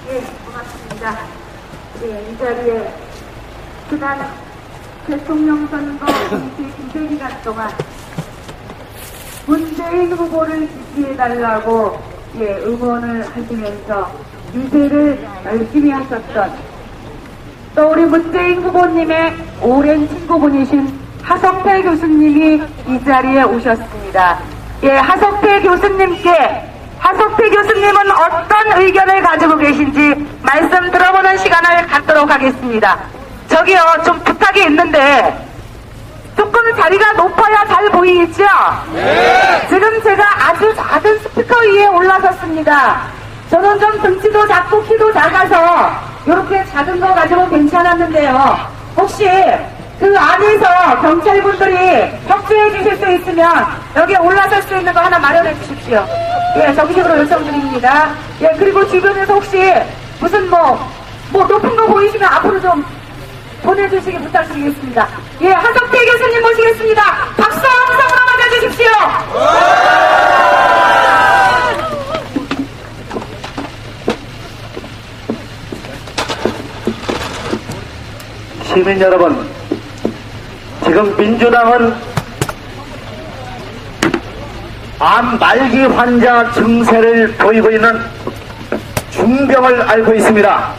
예, 고맙습니다. 예, 이 자리에 지난 대통령 선거 200시간 동안 문재인 후보를 지지해달라고 응원을 하시면서 유세를 열심히 하셨던 또 우리 문재인 후보님의 오랜 친구분이신 하석태 교수님이 이 자리에 오셨습니다. 하석태 교수님은 어떤 의견을 가지고 계신지 말씀 들어보는 시간을 갖도록 하겠습니다. 저기요, 좀 부탁이 있는데 조금 자리가 높아야 잘 보이겠죠? 네. 지금 제가 아주 작은 스피커 위에 올라섰습니다. 저는 좀 등치도 작고 키도 작아서 이렇게 작은 거 가지고 괜찮았는데요. 혹시 그 안에서 경찰분들이 협조해 주실 수 있으면 여기 올라설 수 있는 거 하나 마련해 주십시오. 정식으로 요청드립니다. 그리고 주변에서 혹시 무슨 뭐 높은 거 보이시면 앞으로 좀 보내주시기 부탁드리겠습니다. 하석태 교수님 모시겠습니다. 박수 함성으로 맞아주십시오. 시민 여러분, 지금 민주당은 암 말기 환자 증세를 보이고 있는 중병을 앓고 있습니다.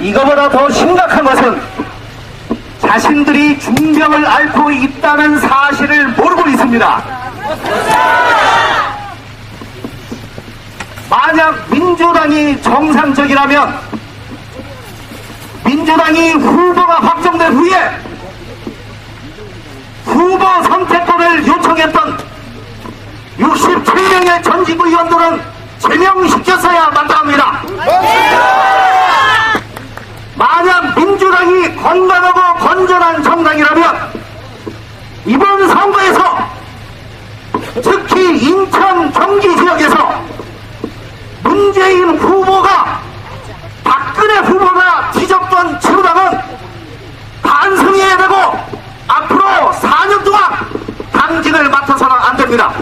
이거보다 더 심각한 것은 자신들이 중병을 앓고 있다는 사실을 모르고 있습니다. 만약 민주당이 정상적이라면 민주당이 후보가 확정된 후에 후보 선택권을 요청했던 67명의 전직 의원들은 제명시켰어야 마땅합니다. 만약 민주당이 건강하고 건전한 정당이라면 이번 선거에서 특히 인천 경기 지역에서 문재인 후보가 박근혜 후보가 뒤졌던 지구당은 반성해야 되고 앞으로 4년 동안 당직을 맡아서는 안 됩니다.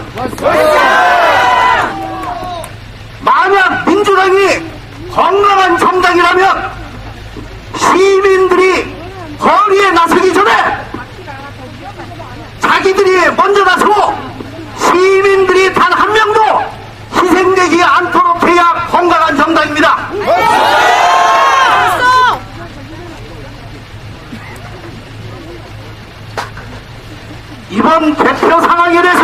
만약 민주당이 건강한 정당이라면 시민들이 거리에 나서기 전에 자기들이 먼저 나서고 시민들이 단 한 명도 희생되지 않도록 해야 건강한 정당입니다. 이번 대표 상황에 대해서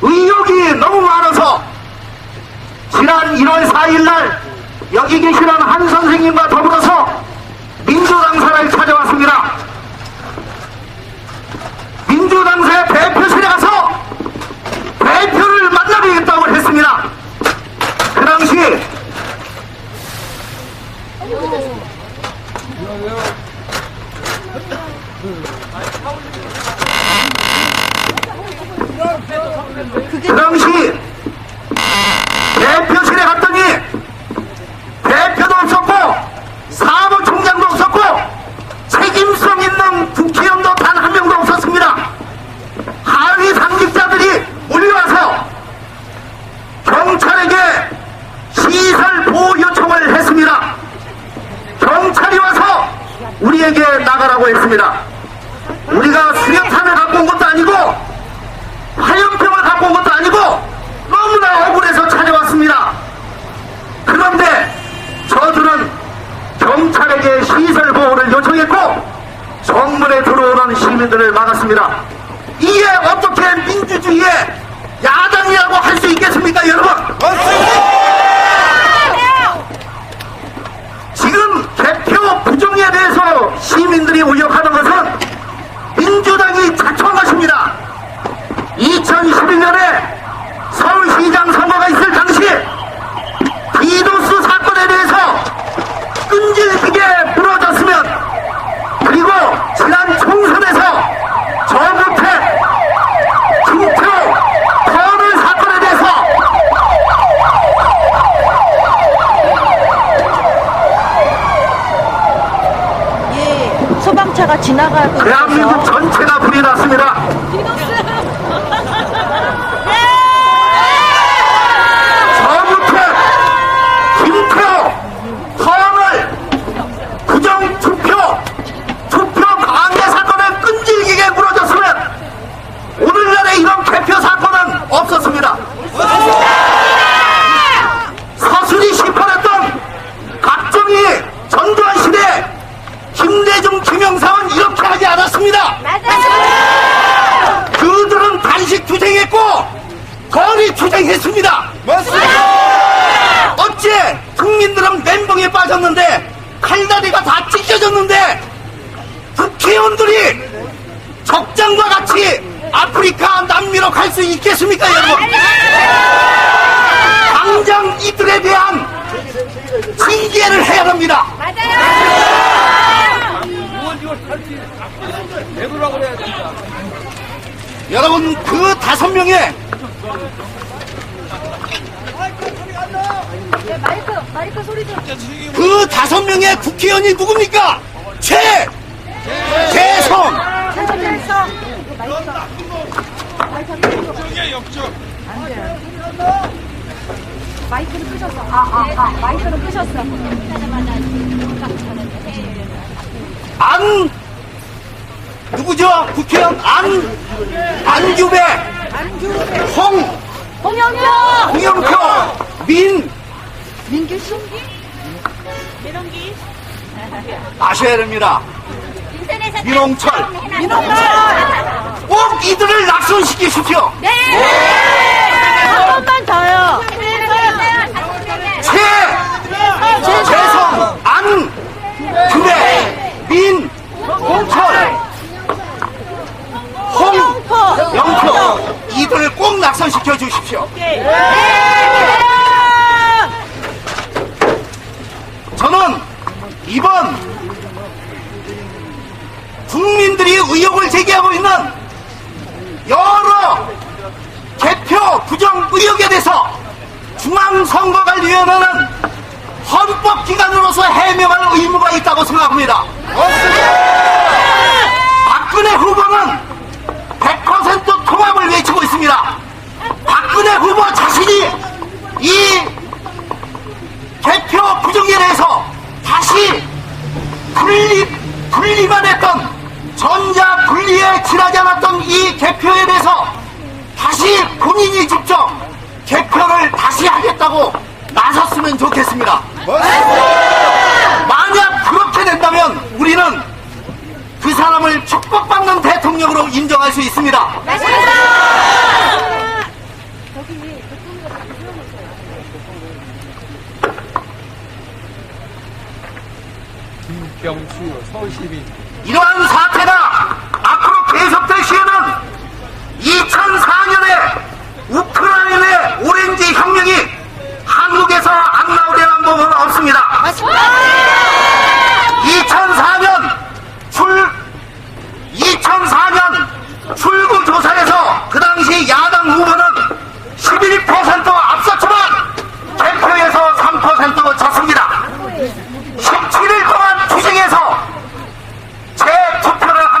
의혹이 너무 많아서 지난 1월 4일날 여기 계시는 한 선생님과 더불어서 민주당사를 찾아왔습니다. 민주당사의 대표실에 가서 대표를 만나뵙겠다고 했습니다. 그 당시 대표실에 갔더니 대표도 없었고 사무총장도 없었고 책임성 있는 국회의원도 단 한 명도 없었습니다. 하위 상직자들이 몰려와서 경찰에게 시설 보호 요청을 했습니다. 경찰이 와서 우리에게 나가라고 했습니다. 우리가 수류탄을 갖고 온 것도 아니고 화염병을 갖고 온 것도 아니고 너무나 억울해서 찾아왔습니다. 그런데 저들은 경찰에게 시설 보호를 요청했고 정문에 들어오는 시민들을 막았습니다. 이게 어떻게 민주주의의 야당이라고 할 수 있겠습니까, 여러분? 지금 개표 부정에 대해서 시민들이 우려하는 것은 민주당이 자초한 것입니다. 2011년에 서울시장 선거가 있을 당시 디도스 사건에 대해서 끈질기게 물어졌으면 그리고 지난 총선에서 정우택, 김태호, 터널 사건에 대해서 소방차가 지나가고 대한민국 전체가 불이 났습니다. 정우택, 아프리카 남미로 갈 수 있겠습니까, 여러분? 당장 이들에 대한 징계를 해야 합니다. 여러분, 그 5명의 마이크 소리 좀. 그 5명의 국회의원이 누굽니까? 최재성, 마이크를 끄셨어. 마이크를 끄셨어. 누구죠? 국회의원 안규배, 홍영표, 민규 씨? 아셔야 됩니다. 민홍철, 꼭 이들을 낙선시키십시오. 한 번만 더요. 최재성, 안규배, 민홍철, 홍영표, 이들을 꼭 낙선시켜 주십시오. 저는 이번 국민들이 의혹을 제기하고 있는 여러 개표 부정 의혹에 대해서 중앙선거관리위원회는 헌법기관으로서 해명할 의무가 있다고 생각합니다. 박근혜 후보는 100% 통합을 외치고 있습니다. 박근혜 후보 자신이 이 개표 부정에 대해서 다시 분리만 했던 전자 분리에 지나지 않았던 이 개표에 대해서 다시 본인이 직접 개표를 다시 하겠다고 나섰으면 좋겠습니다. 만약 그렇게 된다면 우리는 그 사람을 축복받는 대통령으로 인정할 수 있습니다. 김경수 서울시민. 이러한 사태가 앞으로 계속될 시에는 2004년에 우크라이나의 오렌지 혁명이 한국에서 안 나오려는 방법은 없습니다. 2004년 출구조사에서 그 당시 야당 후보는 11% 앞섰지만 개표에서 3% 졌습니다. 17일 동안 투쟁해서 재투표를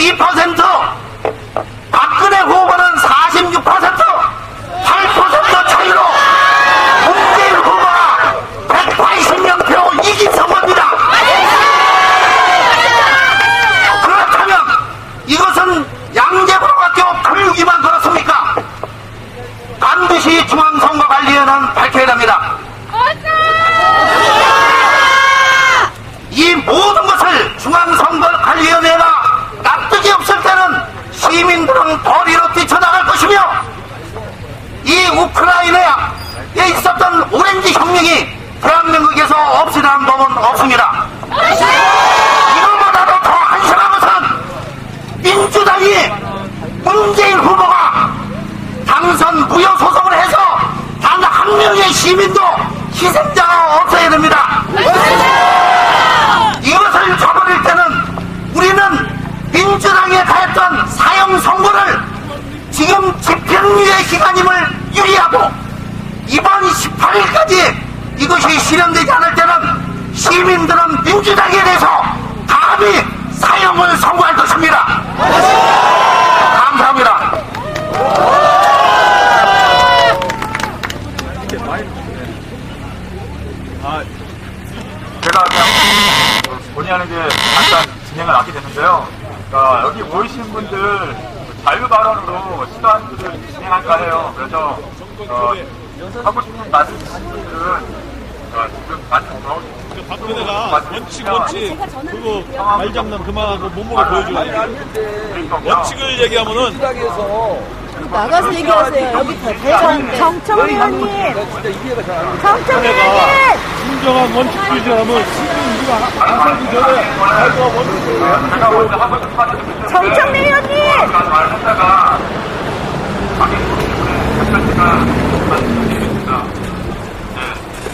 42%, 박근혜 후보는 46%, 8% 차이로 문재인 후보가 180명 표 이긴 선거입니다. 그렇다면 이것은 양재고등학교 교육위만 그렇습니까? 반드시 중앙선거관리위원회는 밝혀야 됩니다. 이 모든 것을 중앙선거관리위원회가 납득이 없을 때는 시민들은 도리로 뛰쳐나갈 것이며, 이 우크라이나에 있었던 오렌지 혁명이 대한민국에서 없어지는 법은 없습니다. 이거보다도 더 한심한 것은 민주당이 문재인 후보가 당선 무효 소송을 해서 단 한 명의 시민도 희생자가 없어야 됩니다. 이것을 저버릴 때는 우리는 민주당에 가했던 사형 선고를 지금 집행유예 기간임을 유의하고, 이번 18일까지 이것이 실현되지 않을 때는 시민들은 민주당에 대해서 감히 사형을 선고할 것입니다. 감사합니다. 제가 그냥 본의 아니게 잠깐 진행을 하게 됐는데요. 여기 모이신 분들 자유 발언으로 시간들을 진행할까 해요. 그래서 하고 싶은 말씀 있으신 분들은 지금 말씀 나오시고 박근혜가 원칙 그리고 말장난 그만하고 몸으로 보여줘야 돼. 원칙을 얘기하면은 나가서 얘기하세요. 여기 대전 정청래 의원님. 정청래 의원님. 진정한 원칙주의자라면 지금 우리가 안살기 전에 자기가 원칙을 제가 먼저 하고 싶은 말씀 있으면 정청래 의원님. 말했다가 말씀드리겠습니다.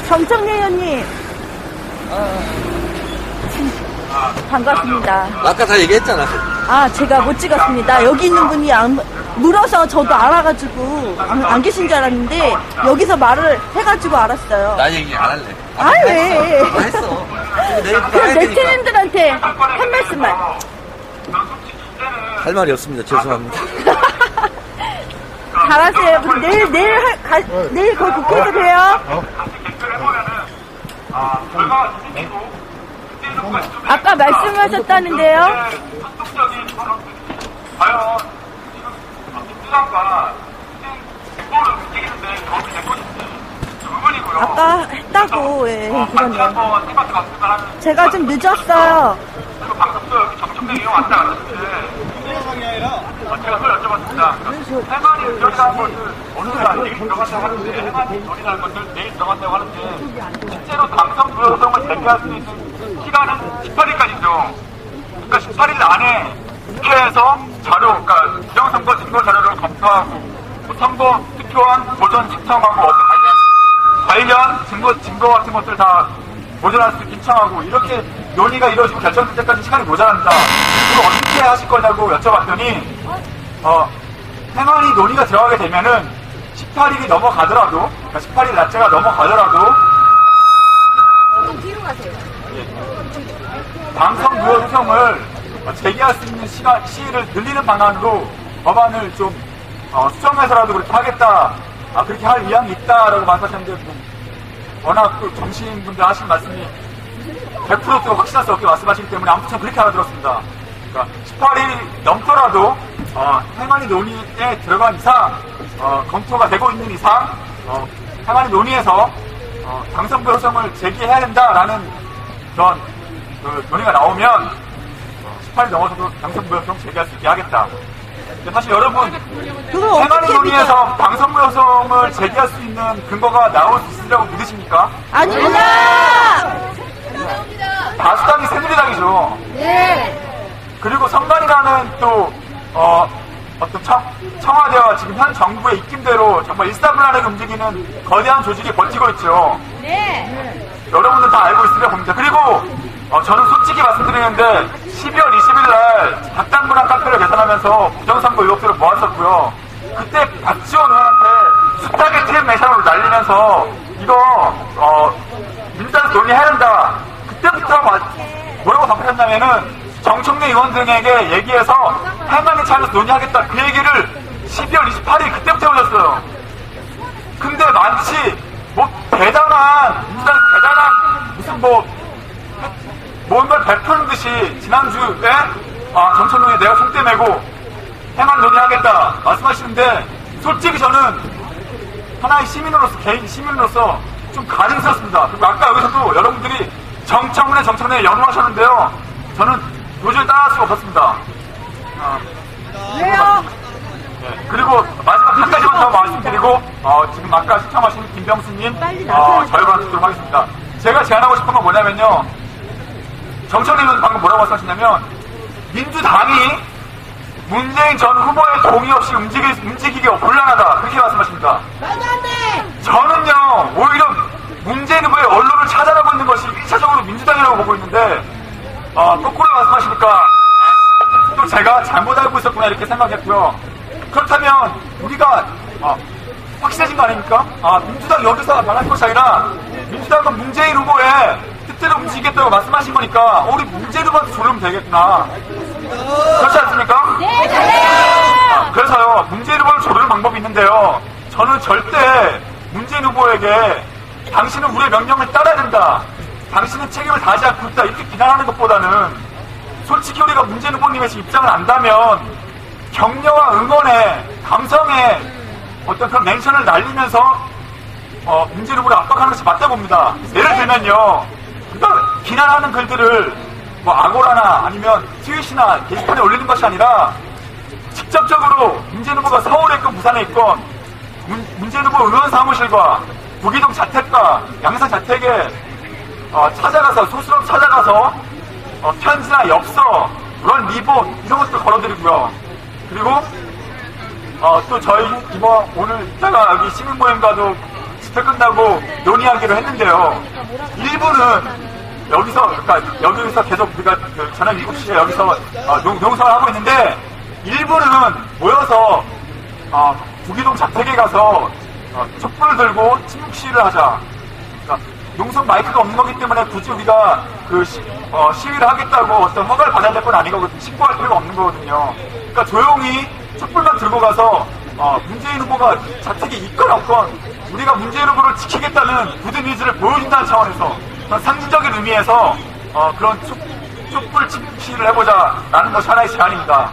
정청래 의원님. 반갑습니다. 아까 다 얘기했잖아. 아, 제가 못 찍었습니다. 여기 있는 분이 물어서 저도 알아가지고 안 계신 줄 알았는데 여기서 말을 해가지고 알았어요. 나 얘기 안 할래. 아, 왜? 다 했어. 내일 또 그럼 해야 되니까. 네티즌들한테 한 말씀만. 할 말이 없습니다. 죄송합니다. 잘하세요. 그럼 내일 거기 국회에서 봬요. 아까 말씀하셨다는데요. 과연 지금 민주당과 후보를 움직이는데 거기 될 것인지 의문이고요. 아까 했다고, 예, 같이 그러네요. 한번 팀한테 갔으면 하는 제가 좀 늦었어요. 그리고 방금도 여기 정청래 의원 왔다 갔는데 제가 그걸 여쭤봤습니다. 해만이 의견이라는 것을 오늘 내일 들어간다고 하는데, 해만이 의견이라는 것을 내일 들어간다고 하는데 실제로 당선 불허성을 제기할 수 있는 시간은 18일까지죠. 그러니까 18일 안에 국회에서 자료, 그러니까 부정선거 증거 자료를 검토하고 선거 투표한 보전 신청하고 관련 증거 같은 것들 다 보존할 수 신청하고 이렇게 논의가 이루어지고 결정될 때까지 시간이 모자란다. 이거 어떻게 하실 거냐고 여쭤봤더니 해만이 논의가 들어가게 되면은 18일이 넘어가더라도, 그러니까 18일 낮제가 넘어가더라도 당선 무효 소송을 제기할 수 있는 시일을 늘리는 방안으로 법안을 좀 수정해서라도 그렇게 하겠다, 그렇게 할 의향이 있다라고 말씀하셨는데, 워낙 또 정치인분들 하신 말씀이 100% 확신할 수 없게 말씀하시기 때문에 아무튼 그렇게 알아들었습니다. 그러니까 18일이 넘더라도 해만이 논의에 들어간 이상, 검토가 되고 있는 이상, 해만이 논의에서 당선 불허성을 제기해야 된다라는 그런 논의가 나오면 18일 넘어서도 당선 불허성 제기할 수 있게 하겠다. 근데 사실 여러분, 해만이 논의에서 당선 불허성을 제기할 수 있는 근거가 나올 수 있으리라고 믿으십니까? 아닙니다! 다수당이 새누리당이죠. 네. 그리고 선관이라는 또 어떤 청와대와 지금 현 정부의 입김대로 정말 일사불란하게 움직이는 거대한 조직이 버티고 있죠. 네. 여러분들 다 알고 있으리라 봅니다. 그리고 저는 솔직히 말씀드리는데 12월 20일 날 박당분한 카페를 개설하면서 부정선거 의혹들을 모았었고요. 그때 박지원 의원한테 스파게티 매션으로 날리면서 이거 민주당에서 논의해야 된다. 그때부터 뭐라고 답했냐면은 정청래 의원 등에게 얘기해서 해만에 차려서 논의하겠다 그 얘기를 12월 28일 그때부터 해오셨어요. 근데 마치 뭐 대단한 무슨 뭔가 베푸는 듯이 지난주에 정청래에 내가 손대 메고 해만 논의하겠다 말씀하시는데 솔직히 저는 하나의 시민으로서 개인 시민으로서 좀 가증스럽습니다. 그리고 아까 여기서도 여러분들이 정청래 연호하셨는데요. 저는 도저히 따라할 수가 없었습니다. 왜요? 네, 그리고 마지막 한 가지만 더 말씀드리고 지금 아까 시청하신 김병수님 자유로운 듣도록 하겠습니다. 제가 제안하고 싶은 건 뭐냐면요. 정청래 의원 방금 뭐라고 말씀하셨냐면 민주당이 문재인 전 후보의 동의 없이 움직이기가 곤란하다 그렇게 말씀하십니다. 저는요 오히려 문재인 후보의 언론을 차단하고 있는 것이 1차적으로 민주당이라고 보고 있는데 거꾸로 말씀하시니까 또 제가 잘못 알고 있었구나 이렇게 생각했고요. 그렇다면 우리가 확실해진 거 아닙니까? 민주당 여기서 말할 것이 아니라 민주당은 문재인 후보의 뜻대로 움직이겠다고 말씀하신 거니까 우리 문재인 후보한테 조르면 되겠구나. 그렇지 않습니까? 그래서요 문재인 후보를 조르는 방법이 있는데요. 저는 절대 문재인 후보에게 당신은 우리의 명령을 따라야 된다. 당신은 책임을 다하지 않고 있다. 이렇게 비난하는 것보다는 솔직히 우리가 문재인 후보님의 입장을 안다면 격려와 응원에 감성에 어떤 그런 멘션을 날리면서 문재인 후보를 압박하는 것이 맞다 봅니다. 예를 들면요. 그러니까 비난하는 글들을 뭐 아고라나 아니면 트윗이나 게시판에 올리는 것이 아니라 직접적으로 문재인 후보가 서울에 있건 부산에 있건 문재인 후보 의원 사무실과 부기동 자택과 양산 자택에 찾아가서 소수로 찾아가서 편지나 엽서, 그런 리본 이런 것도 걸어드리고요. 그리고 또 저희 오늘 제가 여기 시민 모임과도 집회 끝나고 논의하기로 했는데요. 일부는 여기서 계속 우리가 저녁 7시에 여기서 농성을 하고 있는데 일부는 모여서 부기동 자택에 가서 촛불을 들고 침묵 시위를 하자. 그러니까 농성 마이크가 없는 거기 때문에 굳이 우리가 시위를 하겠다고 어떤 허가를 받아야 될 건 아니거든요. 신고할 필요가 없는 거거든요. 그러니까 조용히 촛불만 들고 가서 문재인 후보가 자택에 있건 없건 우리가 문재인 후보를 지키겠다는 굳은 의지를 보여준다는 차원에서 그런 상징적인 의미에서 그런 촛불 침묵 시위를 해보자라는 것이 하나의 제안입니다.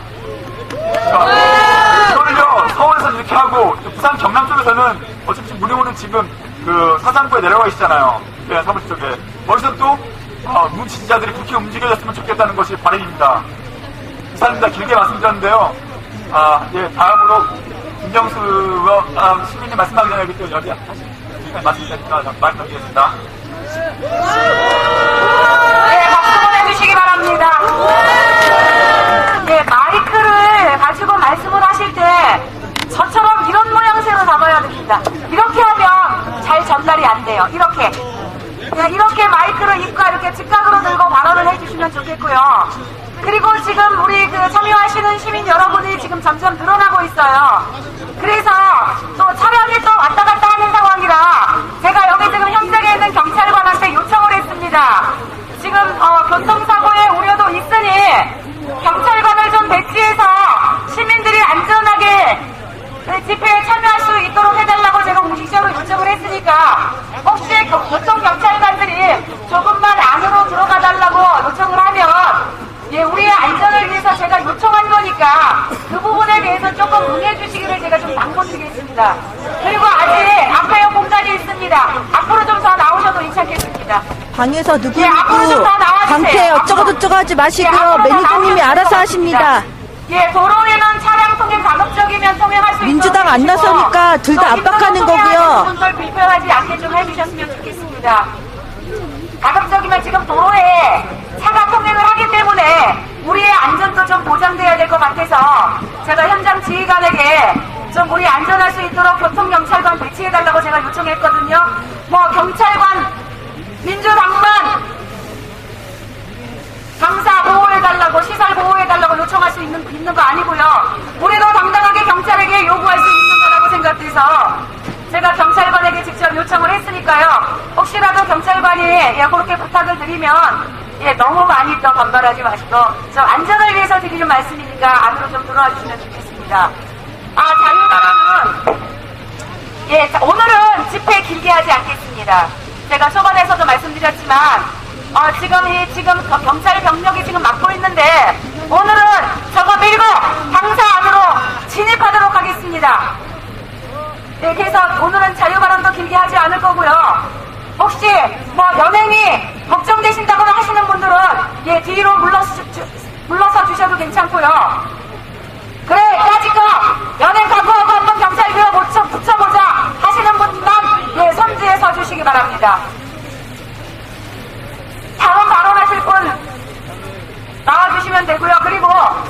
이거를요 서울에서 이렇게 하고 부산 경남 쪽에서는 어차피 문효호는 지금 그 사상구에 내려가 계시잖아요. 네, 사무실 쪽에 거기서 또 문 지지자들이 그렇게 움직여졌으면 좋겠다는 것이 바람입니다. 이상입니다. 길게 말씀드렸는데요. 다음으로 김병수 시민님 말씀하기 전에 여기 또 여기 다시 말씀드리니까 말씀드리겠습니다. 네, 박수 보내주시기 바랍니다. 네, 마이크를 가지고 말씀을 하실 때 저처럼 이런 모양새로 잡아야 됩니다. 이렇게 하면 잘 전달이 안 돼요. 이렇게. 그냥 이렇게 마이크를 입과 이렇게 직각으로 들고 발언을 해주시면 좋겠고요. 그리고 지금 우리 참여하시는 시민 여러분이 지금 점점 늘어나고 있어요. 그래서 또 차량이 또 왔다 갔다 하는 상황이라 제가 여기 지금 현장에 있는 경찰관한테 요청을 했습니다. 지금 교통사고의 우려도 있으니 경찰관을 좀 배치해서 시민들이 안전하게 집회에 참여할 수 있도록 해달라고 제가 공식적으로 요청을 했으니까 혹시 교통경찰관들이 조금만 안으로 들어가달라고 요청을 하면 우리의 안전을 위해서 제가 요청한 거니까 그 부분에 대해서 조금 응해주시기를 제가 좀 당부드리겠습니다. 그리고 아직 앞에요 공간이 있습니다. 앞으로 좀 더 나오셔도 괜찮겠습니다. 방에서 누구 예, 앞으로 좀 더 나와주세요. 방패 어쩌고저쩌고 하지 마시고요. 매니저님이 알아서 하십니다. 예, 도로에는 차량 통행 가급적이면 통행할 수 민주당 안 나서니까 둘 다 압박하는 거고요. 분들 불편하지 않게 좀 해주셨으면 좋겠습니다. 가급적이면 지금 도로에 차가 통행을 하기 때문에 우리의 안전도 좀 보장돼야 될 것 같아서 제가 현장 지휘관에게 좀 우리 안전할 수 있도록 교통경찰관 배치해달라고 제가 요청했거든요. 경찰관, 민주당만 강사 보호해달라고, 시설 보호해달라고 요청할 수 있는 거 아니고요. 우리도 당당하게 경찰에게 요구할 수 있는 거라고 생각돼서 제가 경찰관에게 직접 요청을 했으니까요. 혹시라도 경찰관이 그렇게 부탁을 드리면 예, 너무 많이 또 반발하지 마시고, 좀 안전을 위해서 드리는 말씀이니까 안으로 좀 들어와 주시면 좋겠습니다. 자유발언은, 예, 오늘은 집회 길게 하지 않겠습니다. 제가 초반에서도 말씀드렸지만, 지금 경찰 병력이 지금 막고 있는데, 오늘은 저거 밀고 당사 안으로 진입하도록 하겠습니다. 네, 그래서 오늘은 자유발언도 길게 하지 않을 거고요. 혹시 연행이 걱정되신다거나 하시는 분들은 예, 뒤로 물러서 주셔도 괜찮고요. 그래, 까짓 거 연행 각오하고 한번 경찰교에 붙여보자 하시는 분만 예, 선지에 서주시기 바랍니다. 다음 발언하실 분 나와주시면 되고요. 그리고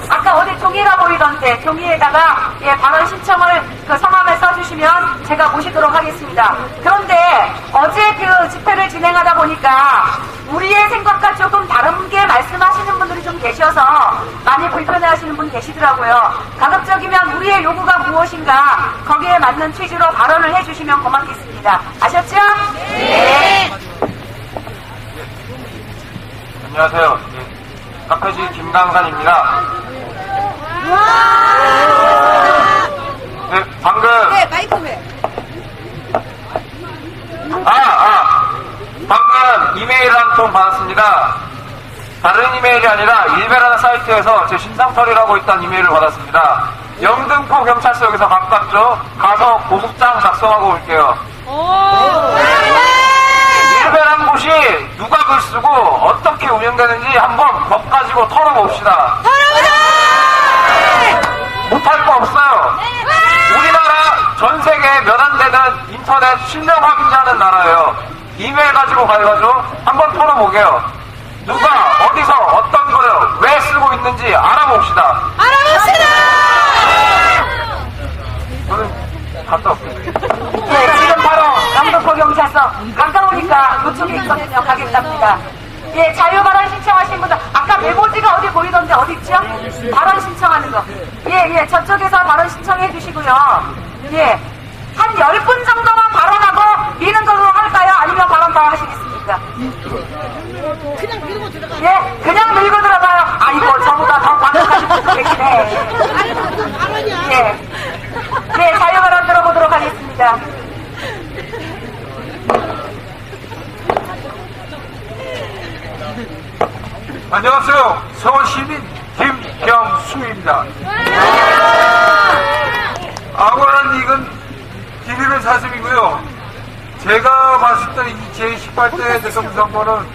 아까 어디 종이가 보이던데 종이에다가 예, 발언 신청을 성함을 써주시면 제가 모시도록 하겠습니다. 그런데 어제 그 집회를 진행하다 보니까 우리의 생각과 조금 다른 게 말씀하시는 분들이 좀 계셔서 많이 불편해하시는 분 계시더라고요. 가급적이면 우리의 요구가 무엇인가 거기에 맞는 취지로 발언을 해주시면 고맙겠습니다. 아셨죠? 네. 안녕하세요. 카페지 김강산입니다. 네, 방금. 네, 마이크 왜? 방금 이메일 한 통 받았습니다. 다른 이메일이 아니라 일베라는 사이트에서 제 신상털이라고 있다는 이메일을 받았습니다. 영등포 경찰서역에서 가깝죠? 가서 고소장 작성하고 올게요. 일베란 곳이 누가 글 쓰고 어떻게 운영되는지 한번 법 가지고 털어봅시다. 못할 거 없어요. 우리나라 전 세계에 몇 안 되는 인터넷 실명 확인자는 나라예요. 이메일 가지고 가가지고 한번 털어보게요. 누가 어디서 어떤 거를 왜 쓰고 있는지 알아봅시다. 저는 갔다 올게요. 네, 지금 바로 영등포 경찰서 가까우니까 이쪽에 있거든요. 가겠답니다. 예, 자유발언 신청하신 분들 아까 메모지가 어디 보이던데 어디 있죠? 발언 신청하는 거. 예, 저쪽에서 발언 신청해 주시고요. 예, 한 10분 정도만 발언하고 미는 걸로 할까요? 아니면 발언 더 하시겠습니까? 그냥 밀고 들어가. 예, 그냥 밀고 들어가요. 아이고, 저보다 더 반응하신 분도 계시네. 발언이야. 예. 네, 자유발언 들어보도록 하겠습니다. 안녕하세요. 서울시민 김경수입니다. 악원한 이건 기리는 사슴이고요. 제가 봤을 때 이 제18대 대통령 선거는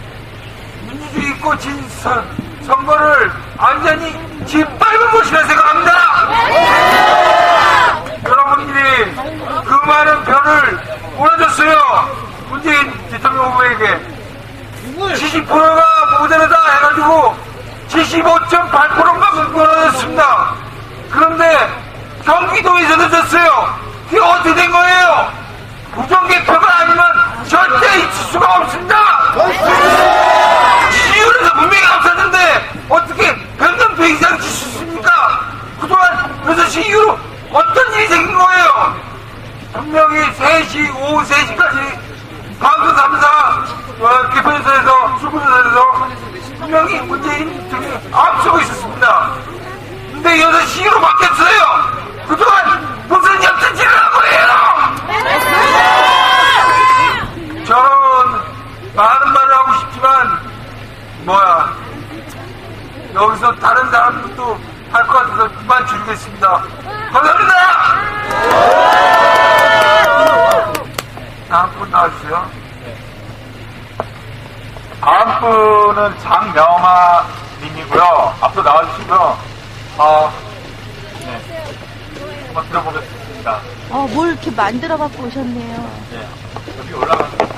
민주주의 꽃인 선거를 완전히 짓밟은 것이라 생각합니다. 여러분들이 그 많은 표를 보내줬어요. 문재인 대통령 후보에게 70%가 모델이다 해가지고 75.8%가 문권하였습니다. 그런데 경기도에서도 졌어요. 그게 어떻게 된 거예요? 부정개표가 아니면 절대 있을 수가 없습니다. 지지율에서 분명히 앞섰는데 어떻게 변동표 이상 질 수 있습니까? 그동안 6시 이후로 어떤 일이 생긴 거예요? 분명히 3시, 오후 3시까지 방송 3사 개표소에서 출근소에서 분명히 문재인 대통령이 앞서고 있었습니다. 근데 6시 이후로 바뀌었어요. 그동안 무슨 엽전질을 한 거예요? 저는 많은 말을 하고 싶지만 여기서 다른 사람들도 할 것 같아서 그만 줄이겠습니다. 감사합니다. 다음 분 나와주세요. 다음 분은 장명아 님이고요. 앞으로 나와주시고요. 네. 한번 들어보겠습니다. 뭘 이렇게 만들어 갖고 오셨네요. 네. 여기 올라가세요.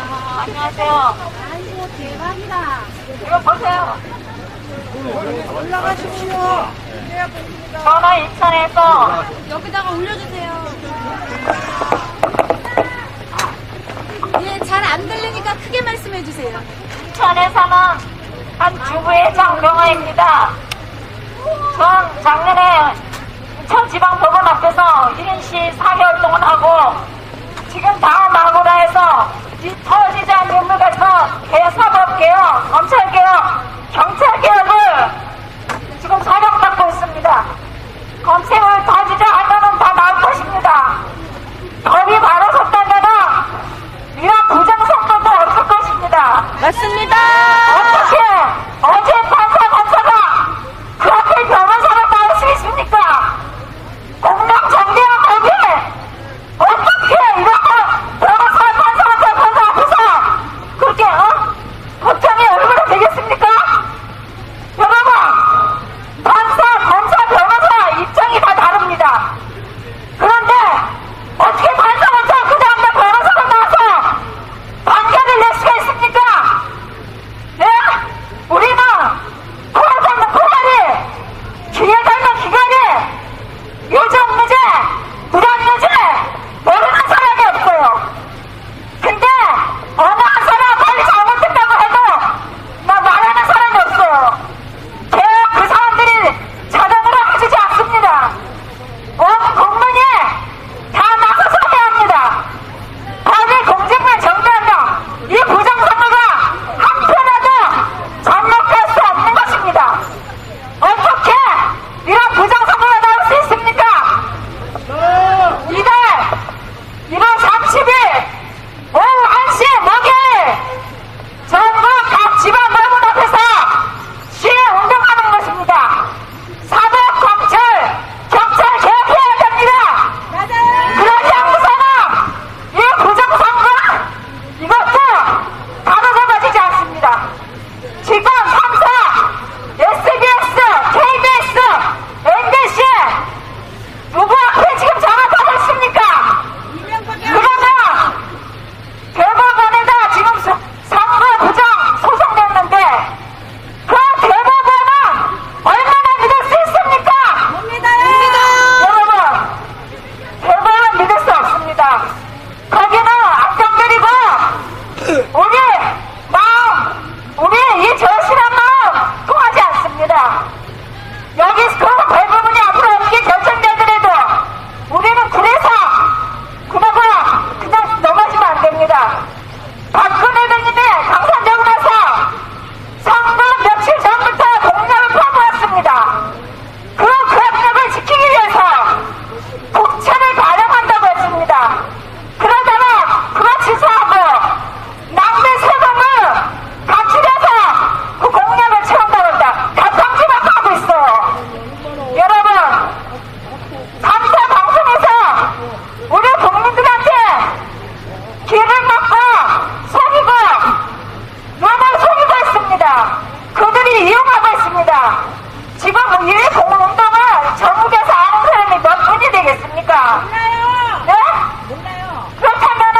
안녕하세요. 아이고, 대박이다. 이거 보세요. 올라가십시오. 전화 인천에서 여기다가 올려주세요. 예, 잘 안 들리니까 크게 말씀해 주세요. 인천에 사는 한 주부의 장명아입니다. 전 작년에 인천지방법원 앞에서 1인시 4개월 동안 하고 지금 다음 마구라에서 이 터지지 않는 인물 같은 사법개혁, 검찰개혁 경찰개혁을 지금 사령받고 있습니다. 검색을 다지지 않으면 다 나올 것입니다. 법이 바로 섰다면 이런 부정선거도 없을 것입니다. 맞습니다. 어떻게 어제 판사가 그 앞에 변호사가 나올 수 있습니까? 공명정대한 법이 어떻게 이렇게 변호사 판사 앞에서 그렇게 법정에 얼마나 되겠습니까? 여러분, 판사, 검사, 변호사 입장이 다 다릅니다. 그런데 어떻게 판사부터 그 다음날 변호사가 나와서 판결을 낼 수가 있습니까? 예? 우리는 코가 닮은 코가리, 기회 닮은 기가리, 요정무죄, 불안무죄 모르는 사람이 없어요. 근데 어느 한 사람 빨리 잘못했다고 해도 나 말하는 사람이 없어요. 개혁 그 사람들이 자동으로 해주지 않습니다. 온 국민이 다 나서서 해야 합니다. 법이 공정한 정당하며 이 부정선거가 한편에도 접목할 수 없는 것입니다. 어떻게 이런 부정선거가 나올 수 있습니까? 이달 1월 30일 오후 1시 목요일 전국 각 지방 법원 앞에서 시위 운동하는 것입니다. 사법, 검찰, 경찰 개혁해야 됩니다. 그러지 않고서는 이 부정선거 이것도 바로잡아지지 않습니다. 지금 3사, SBS, KBS, MBC 누구 앞에 지금 전화 받고 있습니까? 그러면 대법원에다 지금 선거 부정 소송됐는데 그 대법원은 얼마나 믿을 수 있습니까? 여러분, 대법원 믿을 수 없습니다. 거기는 악당들이고 우리 마음, 우리 이 절실한 마음 통하지 않습니다. 여기 그 대부분이 앞으로 어떻게 결정되더라도 우리는 그래서 그냥 넘어지면 안 됩니다. 박근혜 대통령이 당선되고 나서 선거 며칠 전부터 공약을 펴놓았습니다. 그 공약을 지키기 위해서 국채를 발행한다고 했습니다. 그러다가 그거 취소하고 낭비 세금을 감출해서 그 공약을 채운다고 한다. 가탕지만 하고 있어요. 여러분, 3사 방송에서 우리 국민들한테 길을 막고 속이고 눈을 속이고 있습니다. 그들이 이용하고 있습니다. 지금 이 공운동을 전국에서 아는 사람이 몇 분이 되겠습니까? 네? 그렇다면은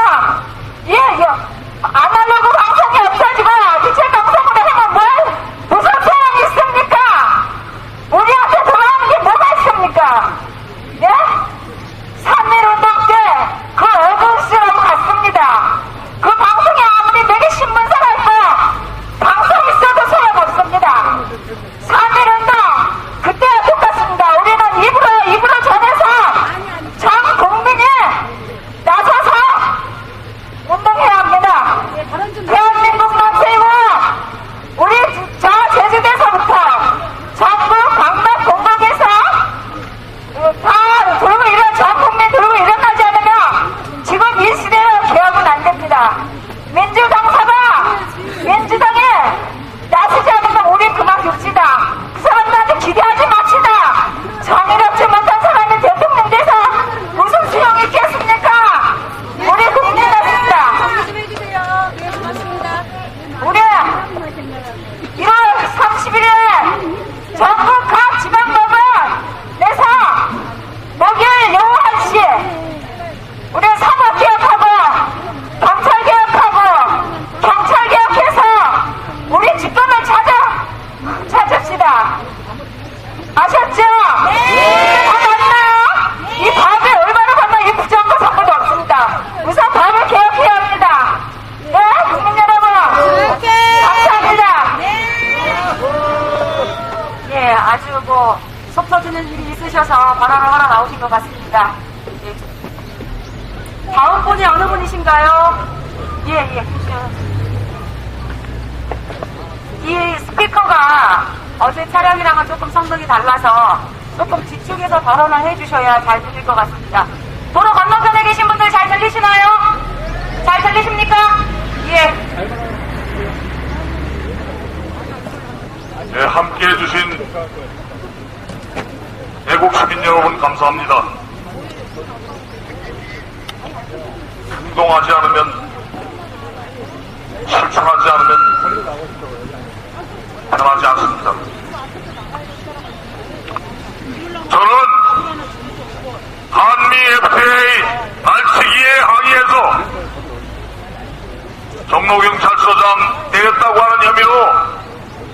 아날로그 방송이 없어지고 디지털 방송으로 하면 무슨 소용이 있습니까? 우리한테 돌아오는 게 뭐가 있습니까? 예? 3.1운동 때 그 어두운 시절하고 같습니다. 그 방송에 아무리 내게 신문사가 있고 방송 있어도 소용없습니다. 3.1운동 그때와 똑같습니다. 우리는 입으로 전해서 전 국민이 나서서 운동해야 합니다. 대한민국 남세이고 우리 저 제주도에서부터 전국 광박 공동에서 다 들고 전 국민 들고 일어나지 않으면 지금 이 시대로 개혁은 안 됩니다. 민주당에 나서지 않으면 우리 그만 둡시다. 그 사람들한테 기대하지 맙시다. 정의롭지 못한 사람이 대통령 돼서 무슨 소용이 있겠습니까? 우리 국민이 나섭니다. 우리 1월 31일에 전국 각 지방법원 내서 목요일 오후 1시 우리 사법개혁하고 검찰개혁하고 경찰개혁해서 우리 직권을 찾읍시다. 아셨죠? 네. 다 맞나요? 이 법에 얼마나 보면 이 부정과 선거도 없습니다. 우선 법을 개혁해야 합니다. 네, 국민 여러분. 감사합니다. 예, 아주 속 터지는 일이 있으셔서 바로 나오신 것 같습니다. 예. 다음 분이 어느 분이신가요? 예. 이 스피커가 어제 차량이랑은 조금 성능이 달라서 조금 뒤쪽에서 발언을 해주셔야 잘 들릴 것 같습니다. 도로 건너편에 계신 분들 잘 들리시나요? 잘 들리십니까? 예. 네, 함께 해주신 애국 시민 여러분 감사합니다. 행동하지 않으면, 실천하지 않으면 변하지 않습니다. 저는 한미 FTA 날치기에 항의해서 종로경찰서장 때렸다고 하는 혐의로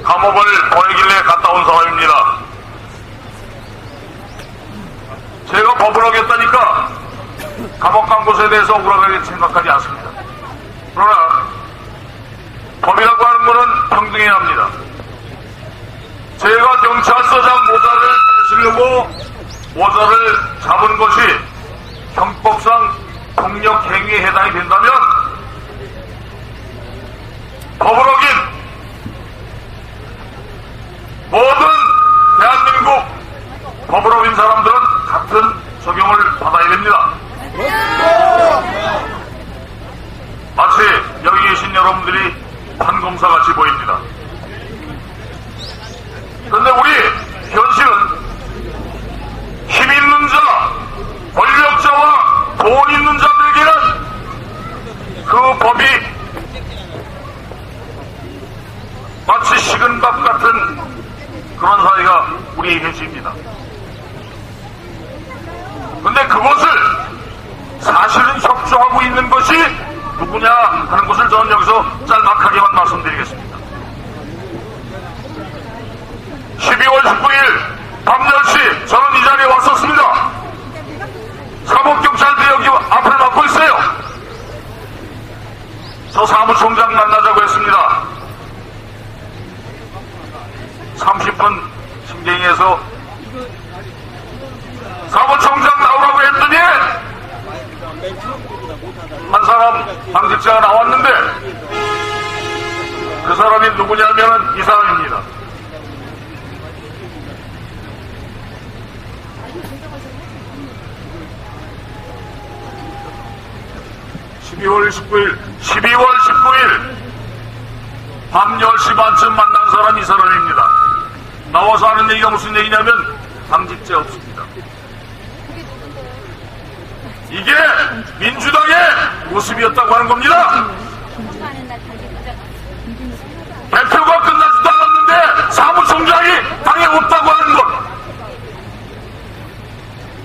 감옥을 보내길래 갔다 온 사람입니다. 제가 법을 어겼다니까 감옥 간 곳에 대해서 억울하게 생각하지 않습니다. 그러나 법이라고 하는 것은 평등해야 합니다. 제가 경찰서장 모자를 뺏으려고 모자를 잡은 것이 형법상 폭력 행위에 해당이 된다면 법을 어긴 모든 대한민국 법을 어긴 사람들은 같은 적용을 받아야 됩니다. 마치 여기 계신 여러분들이 판검사같이 보입니다. 그런데 우리 현실은 힘 있는 자, 권력자와 돈 있는 자들에게는 그 법이 마치 식은 밥 같은 그런 사회가 우리의 현실입니다. 그런데 그것을 사실은 협조하고 있는 것이 누구냐 하는 것을 저는 여기서 짤막하게만 말씀드리겠습니다. 12월 19일 밤 10시 저는 이 자리에 왔었습니다. 사법경찰대역이 앞을 막고 있어요. 저 사무총장 만나자고 했습니다. 30분 신경해서 사무총장 나오라고 했더니 한 사람 당직자가 나왔는데 그 사람이 누구냐면은 이 사람입니다. 12월 19일 밤 10시 반쯤 만난 사람이 이 사람입니다. 나와서 하는 얘기가 무슨 얘기냐면 당직자 없습니다. 이게 민주당의 모습이었다고 하는 겁니다. 대표가 끝나지도 않았는데 사무총장이 당에 없다고 하는 것.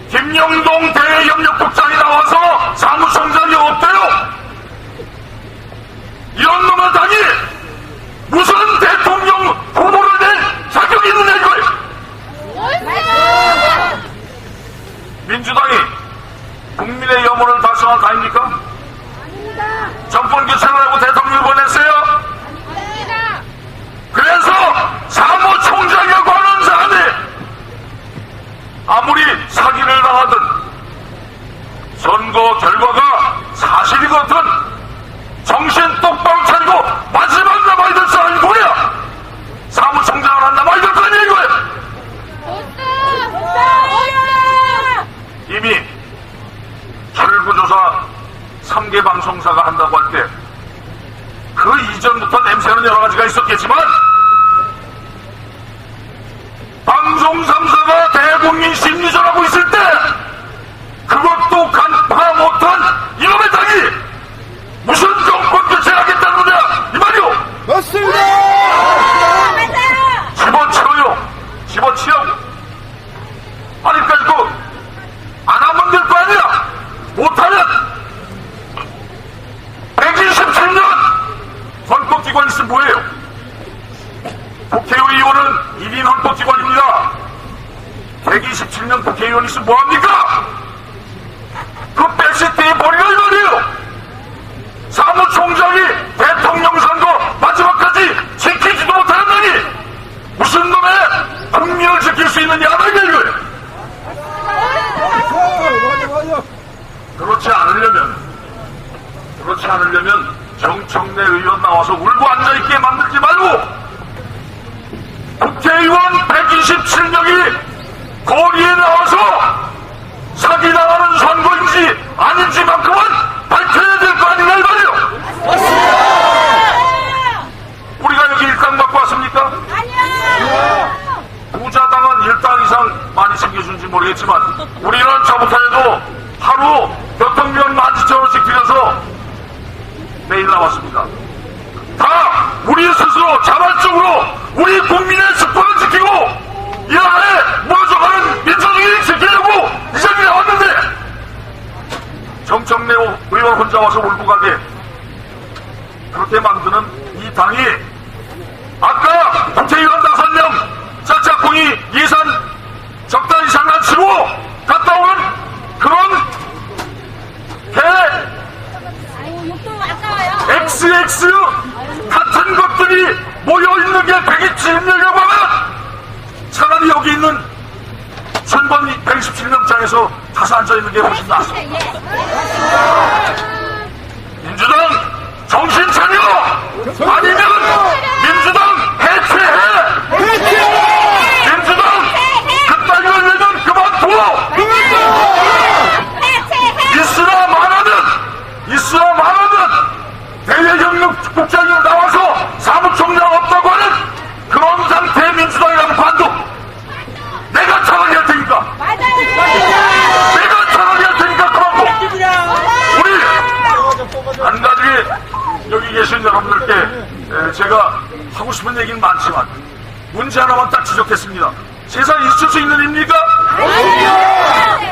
김영동 대외협력국장이 나와서 사무총장이 없대요. 이런 놈의 당이 무슨 대통령 후보를 낼 자격이 있느냐 이거예요. 민주당이 국민의 염원을 달성한 당입니까? 정권 교체를 하고 대통령을 보냈어요? 그래서 사무총장이라고 하는 사람이 아무리 사기를 당하든 선거 결과가 사실이거든 정신 똑바로 차리고 마지막 남아야 될 사람이 뭐야? 사무총장을 안 남아야 될 거 아니야 이거야? 이미 혈구조사 3개 방송사가 한다고 할 때 그 이전부터 냄새는 여러 가지가 있었겠지만 방송 3사가 대국민 심리전하고 있을 때 그것도 간파 못한 이놈의 당이 무슨 정권 교체를 하겠다는 거냐 이 말이오. 맞습니다. 집어치워요. 집어치워. 아니 그러니까 안 하면 될 거 아니야. 못하면 127년 헌법기관 있으면 뭐예요? 국회의원은 1인 헌법기관입니다. 127년 국회의원 있으면 뭐합니까? 그 백시대에 버리라 이 말이에요. 사무총장이 대통령 선거 마지막까지 지키지도 못하였느니 무슨 놈의 국민을 지킬 수 있느냐 하는 얘기예요. 그렇지 않으려면 정청래 의원 나와서 울고 앉아있게 만들지 말고 국회의원 127명이 거리에 나와서 사기당하는 선거인지 아닌지만큼은 밝혀야 될 거 아닌가 이 말이에요. 우리가 여기 일당 받고 왔습니까? 부자당은 일당 이상 많이 챙겨준지 모르겠지만 우리는 저부터 해도 하루 교통비용 17,000원씩 들여서 매일 나왔습니다. 다 우리 스스로 자발적으로 우리 국민의 습관을 지키고 이 안에 모여져가는 민주주의를 지키려고 이 자리에 나왔는데 정청래 의원 혼자 와서 울고 가게 그렇게 만드는 이 당이 아까 국회의원 5명 짝짝꿍이 예산 적당히 장난치고 갔다 오는 그런 XX 같은 것들이 모여있는 게 127명이라고 하면 차라리 여기 있는 선번 127명장에서 다시 앉아있는 게 훨씬 낫습니다. 민주당 정신 차려! 아니면 민주당 해체해! 민주당 그딴 걸 내면 그만둬! 있으나 말하는 대외협력국장이 나와서 사무총장 없다고 하는 그런 상태의 민주당이라고 관도 내가 차라리 할 테니까 내가 차라리 할 테니까 그만둬. 우리 한 가지 여기 계신 여러분들께 제가 하고 싶은 얘기는 많지만 문제 하나만 딱 지적했습니다. 세상에 있을 수 있는 일입니까?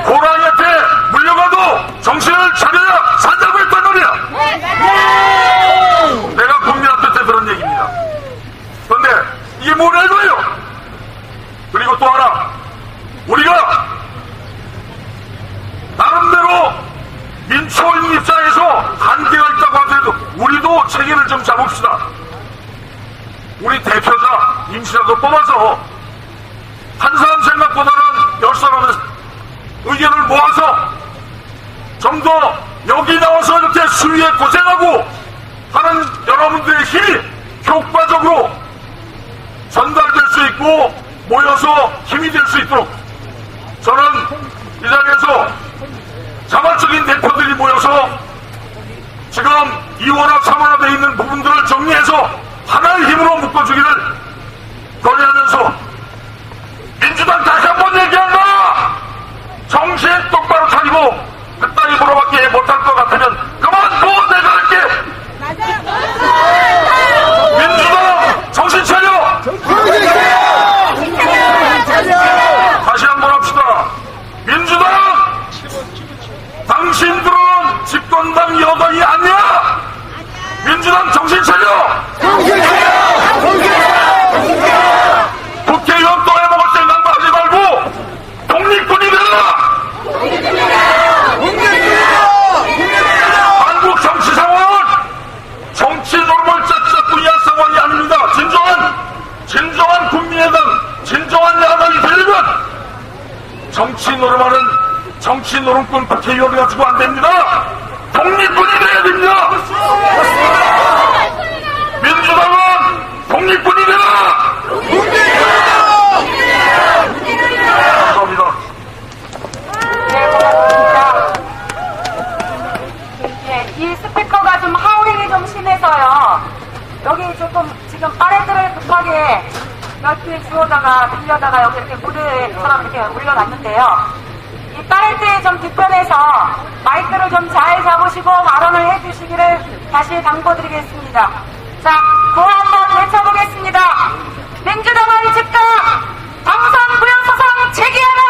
고라니한테 물려가도 정신을 차려야 산다고 했단 말이야. 내가 국민한테 들은 얘기입니다. 그런데 이게 뭐라고요? 그리고 또 하나, 우리가 나름대로 민초인 입장에서 한계가 있다고 하더라도 우리도 책임을 좀 잡읍시다. 우리 대표자 임시라도 뽑아서 한 사람 생각보다는 10사람의 의견을 모아서 좀 더 여기 나와서 이렇게 수위에 고생하고 하는 여러분들의 힘이 효과적으로 전달될 수 있고 모여서 힘이 될 수 있도록 저는 이 자리에서 자발적인 대표들이 모여서 지금 2원화 3원화 되어 있는 부분들을 정리해서 하나의 힘으로 묶어주기를 권유하면서 민주당 다시 한번 얘기한다. 정신 똑바로 차리고 그따위 물어밖에 못할 것 같으면 그만둬. 내가 할게. 민주당 정신 차려. 다시 한번 합시다. 민주당 당신들은 집권당 여당이 아니야. 민주당 정신 차려. 국회의원 또 해먹을 생각만 하지 말고 독립군이 되라. 한국 정치 상황은 정치 노름을 짝짝꿍이 한 상황이 아닙니다. 진정한 국민의당, 진정한 야당이 되려면 정치 노름하는 정치 노름꾼 국회의원을 가지고 안 됩니다. 독립군이 돼야 됩니다. 민주당은 독립군이 되라. 감사합니다. 네, 고맙습니다. 예, 이 스피커가 좀 하우링이 좀 심해서요. 여기 조금 지금 파레트를 급하게 몇 개 주워다가 빌려다가 여기 이렇게 무대처럼 이렇게 올려놨는데요. 이 파레트의 좀 뒤편에서 마이크를 좀 잘 잡으시고 발언을 해주시기를 다시 당부드리겠습니다. 자, 구호 한번 외쳐보겠습니다. 민주당은 즉각 당선 무효소송 제기하라!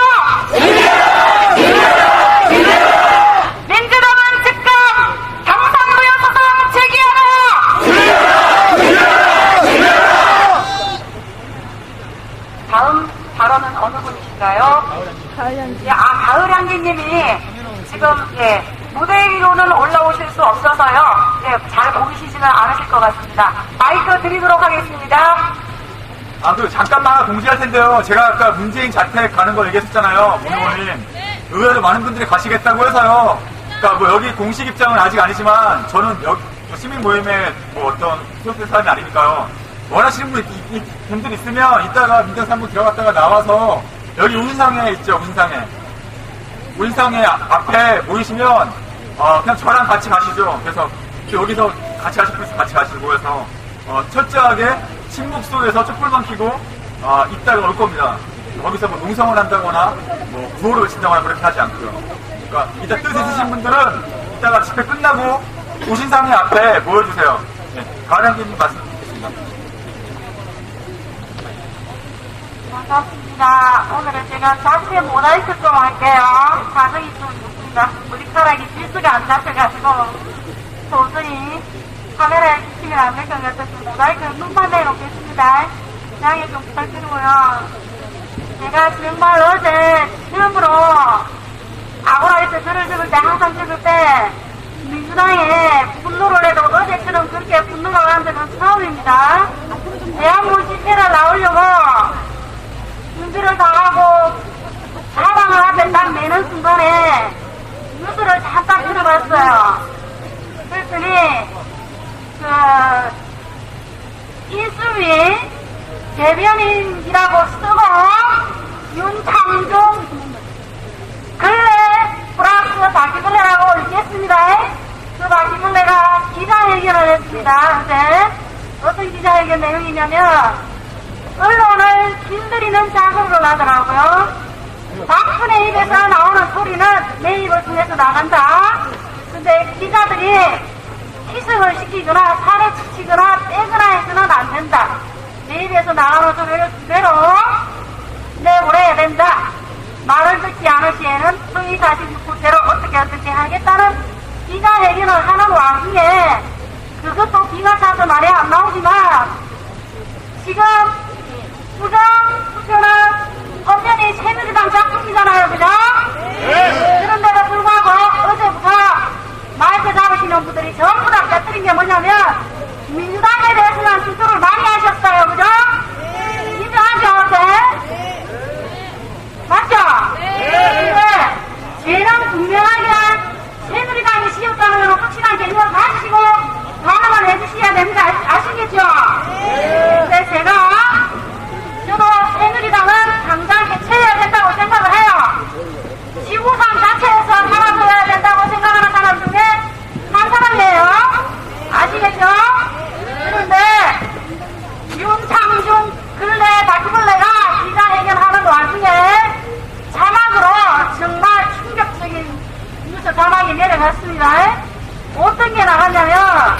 민주당은 즉각 당선 무효소송 제기하라! 다음 발언은 어느 분이신가요? 예, 가을향기님이 지금 무대 위로는 올라오실 수 없어서요. 잘 보이시지는 않으실 것 같습니다. 마이크 드리도록 하겠습니다. 잠깐만 공지할 텐데요. 제가 아까 문재인 자택 가는 거 얘기했었잖아요. 문 의원님. 의외로 많은 분들이 가시겠다고 해서요. 그러니까 여기 공식 입장은 아직 아니지만 저는 시민 모임의 어떤 소속된 사람이 아니니까요. 원하시는 분들 있으면 이따가 민정 3부 들어갔다가 나와서 여기 운상회 있죠, 운상회 앞에 모이시면 그냥 저랑 같이 가시죠. 그래서 여기서 같이 가실 분 있으면 같이 가시고 해서 철저하게 침묵 속에서 촛불만 켜고 이따가 올 겁니다. 거기서 뭐 농성을 한다거나 뭐 구호를 외친다거나 그렇게 하지 않고요. 그러니까 이따 뜻 있으신 분들은 이따가 집회 끝나고 우신상회 앞에 모여주세요. 네, 가령님 말씀 드리겠습니다. 반갑습니다. 오늘은 제가 자체 모자이크 좀 할게요. 가정이 좀 있습니다. 머리카락이 질수가 안 잡혀가지고 도저히 카메라에 비치면 안 될 것 같아서 모자이크 눈만 내놓겠습니다. 양해 좀 부탁드리고요. 제가 정말 어제 처음으로 아고라에서 글을 적을 때 항상 적을 때 민주당에 분노를 해도 어제처럼 그렇게 분노가 가는 적은 처음입니다. 대한민국 집회를 나오려고 준비를 다 하고 사랑을 앞에 딱 매는 순간에 뉴스를 잠깐 들어봤어요. 그랬더니 이수미 대변인이라고 쓰고 윤창중 근래 플러스 바퀴벌레라고 읽겠습니다. 그 바퀴벌레가 기자회견을 했습니다. 어제 어떤 기자회견 내용이냐면 언론을 길들이는 작업을 하더라고요. 박근혜 입에서 나오는 소리는 내 입을 통해서 나간다. 근데 기자들이 희석을 시키거나 살에 치거나 빼거나 해서는 안 된다. 내 입에서 나가는 소리를 그대로 내보내야 된다. 말을 듣지 않을 시에는 소위 46구대로 어떻게 하겠다는 기자회견을 하는 와중에 그것도 비가 차서 말이 안 나오지만 지금 부정 투표는 엄연히 새누리당 작품이잖아요, 그죠? 그런데도 불구하고 어제부터 마이크 잡으시는 분들이 전부 다 깨뜨린 게 뭐냐면 민주당에 대해서는 투표를 많이 하셨어요, 그죠? 인정하죠, 어제? 맞죠? 네. 죄는 분명하게 새누리당이 씌웠다는 걸 확실한 개념을 가지시고 반응을 해주셔야 됩니다. 아시겠죠? 근데 제가 저도 새누리당은 당장 해체해야 된다고 생각을 해요. 지구상 자체에서 사라져야 된다고 생각하는 사람 중에 한 사람이에요. 아시겠죠? 그런데 윤창중 근래 바퀴벌레가 기자회견하는 와중에 자막으로 정말 충격적인 뉴스 자막이 내려갔습니다. 어떤 게 나갔냐면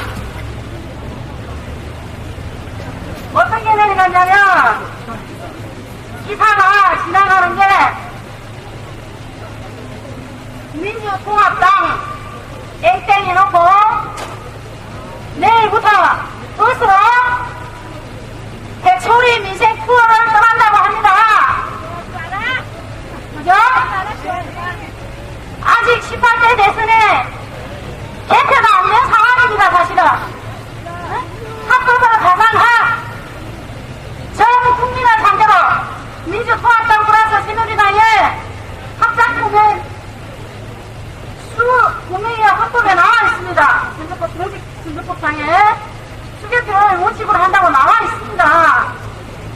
기사가 지나가는 게 민주통합당 땡땡이 놓고 내일부터 버스로 해초리 민생 투어를 떠난다고 합니다. 그죠? 아직 18대 대선에 개표가 안 된 상황입니다, 사실은. 합법을 가상한 전 국민을 상대로 민주통합당 플러스 새누리당의 합작품의 구명의 헌법에 나와 있습니다. 선거법상에 수개표를 원칙으로 한다고 나와 있습니다.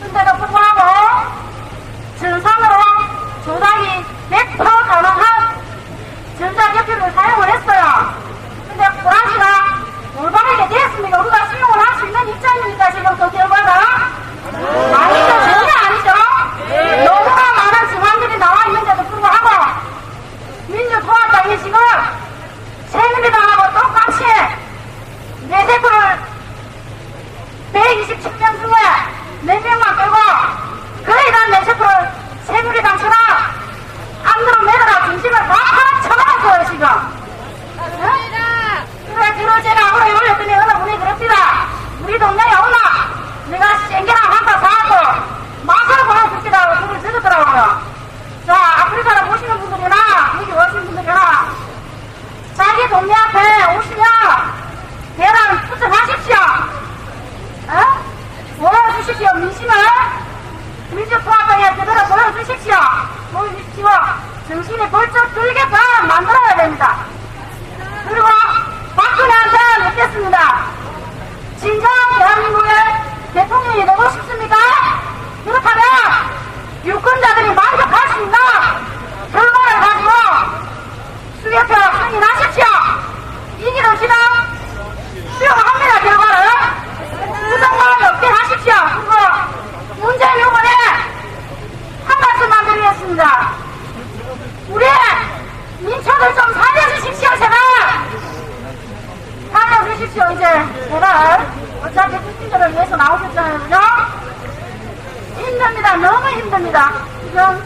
근데도 불구하고 정상으로 조작이 100% 가능한 전자개표를 사용을 했어요. 근데 고라시가 올바르게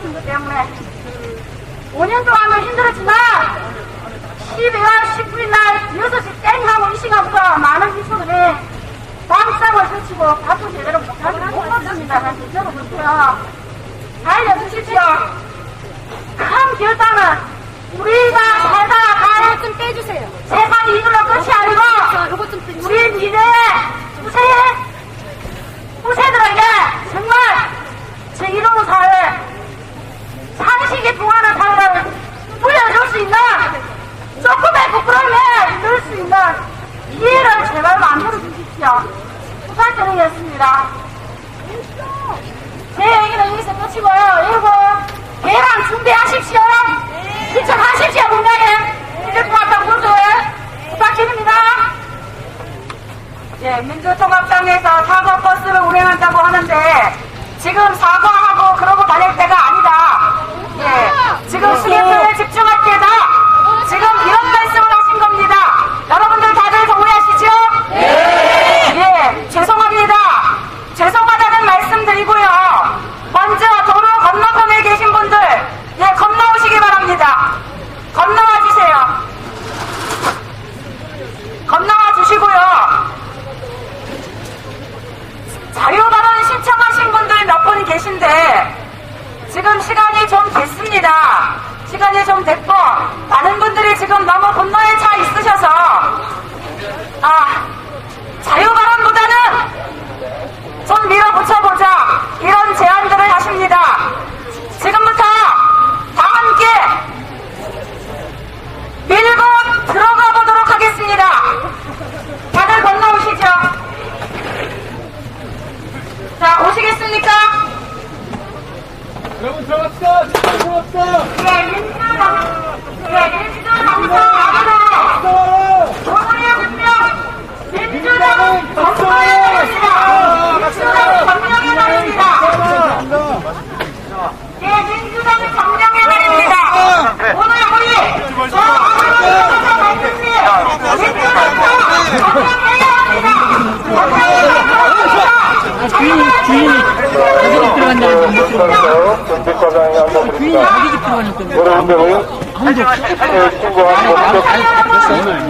친구 때문에 5년 동안은 힘들었지만 12월 19일 날 6시 땡 하고 이 시간부터 많은 민초들이 밤잠을 설치고 밥도 제대로 못 먹습니다. 제대로 못해요. 알려주십시오. 큰 결단은 우리가 살다가 좀 떼주세요. 세상 이걸로 끝이 아니고 우리 미래의 후세들에게 정말 제1호 사회 상식이 통하는 사회를 물려줄 수 있는 조금의 부끄러움에 넣을 수 있는 기회를 제발 만들어 주십시오. 부탁드리겠습니다. 제 얘기는 여기서 끝이고요. 그리고 계란 준비하십시오. 신청하십시오. 분명히 이제 통합당 분들 부탁드립니다. 예, 민주통합당에서 사과버스를 운행한다고 하는데 지금 사과하고 그러고 다닐 때가 아니다. 예, 지금 수행표에 집중할 때다. 지금 이런 말씀을 하신 겁니다. 여러분들 다들 동의하시죠? 예, 죄송합니다. 죄송하다는 말씀드리고요. 먼저 도로 건너편에 계신 분들, 예, 건너오시기 바랍니다. 건너와 주세요. 건너와 주시고요. 자료발언 신청하신 분들 몇 분 계신데 지금 시간이 좀 됐습니다. 시간이 좀 됐고 많은 분들이 지금 너무 분노에 차 있으셔서 자유발언보다는 좀 밀어붙여보자 이런 제안들을 하십니다. 지금부터 다 함께 밀고 들어가 보도록 하겠습니다. 다들 건너오시죠. 자, 오시겠습니까? 여러분 들어갑시다. 들어갑시다. 예, 민주당에서 오늘의 운명, 민주당은 정부의 날입니다. 민주당은 정명의 날입니다. 예, 민주당은 정명의 날입니다. 오늘 우리 저 아무런 말씀이 민주당은 정명해야 합니다. 정명해야 합니다. 여러분들은 신고한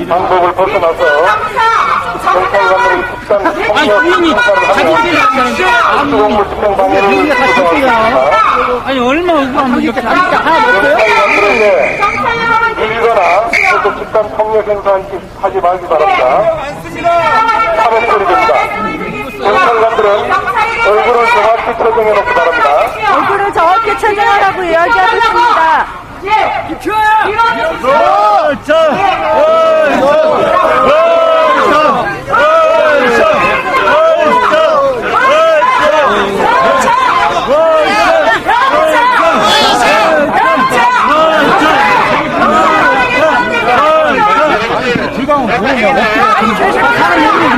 방법을 벗어나서 경찰관들의 집단 폭력 집행 방해를 아니 얼마 억울하면 이렇게 하나 경찰관들에게 밀거나 계속 집단 폭력 행사하지 말기 바랍니다. 사법처리됩니다. 경찰관들은 얼굴을 정확히 처정해 놓기 바랍니다. 얼굴을 정확히 처정하라고 이야기하고 있습니다. 즐거운 모임이 없죠. 사람 얘기를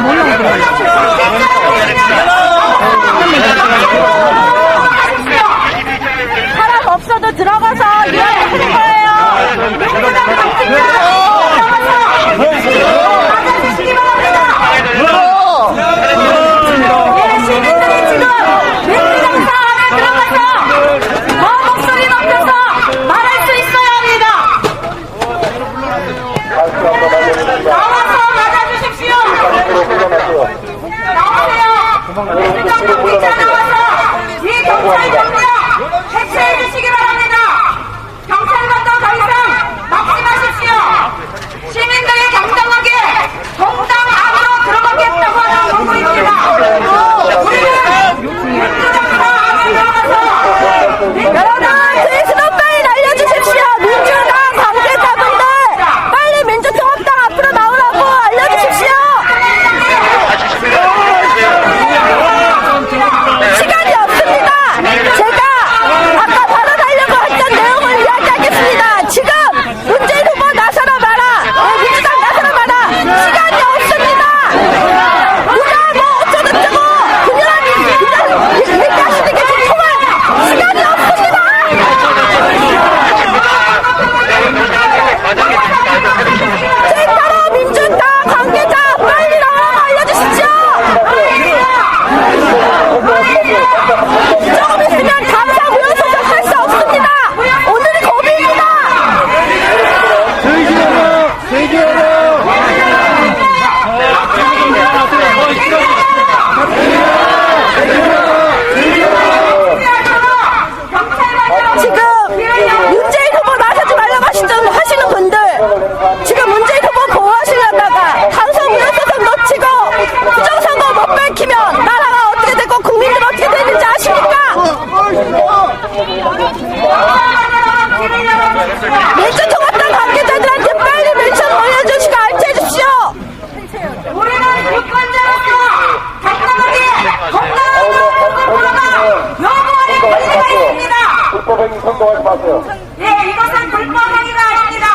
예, 이것은 불법 행위가 아닙니다.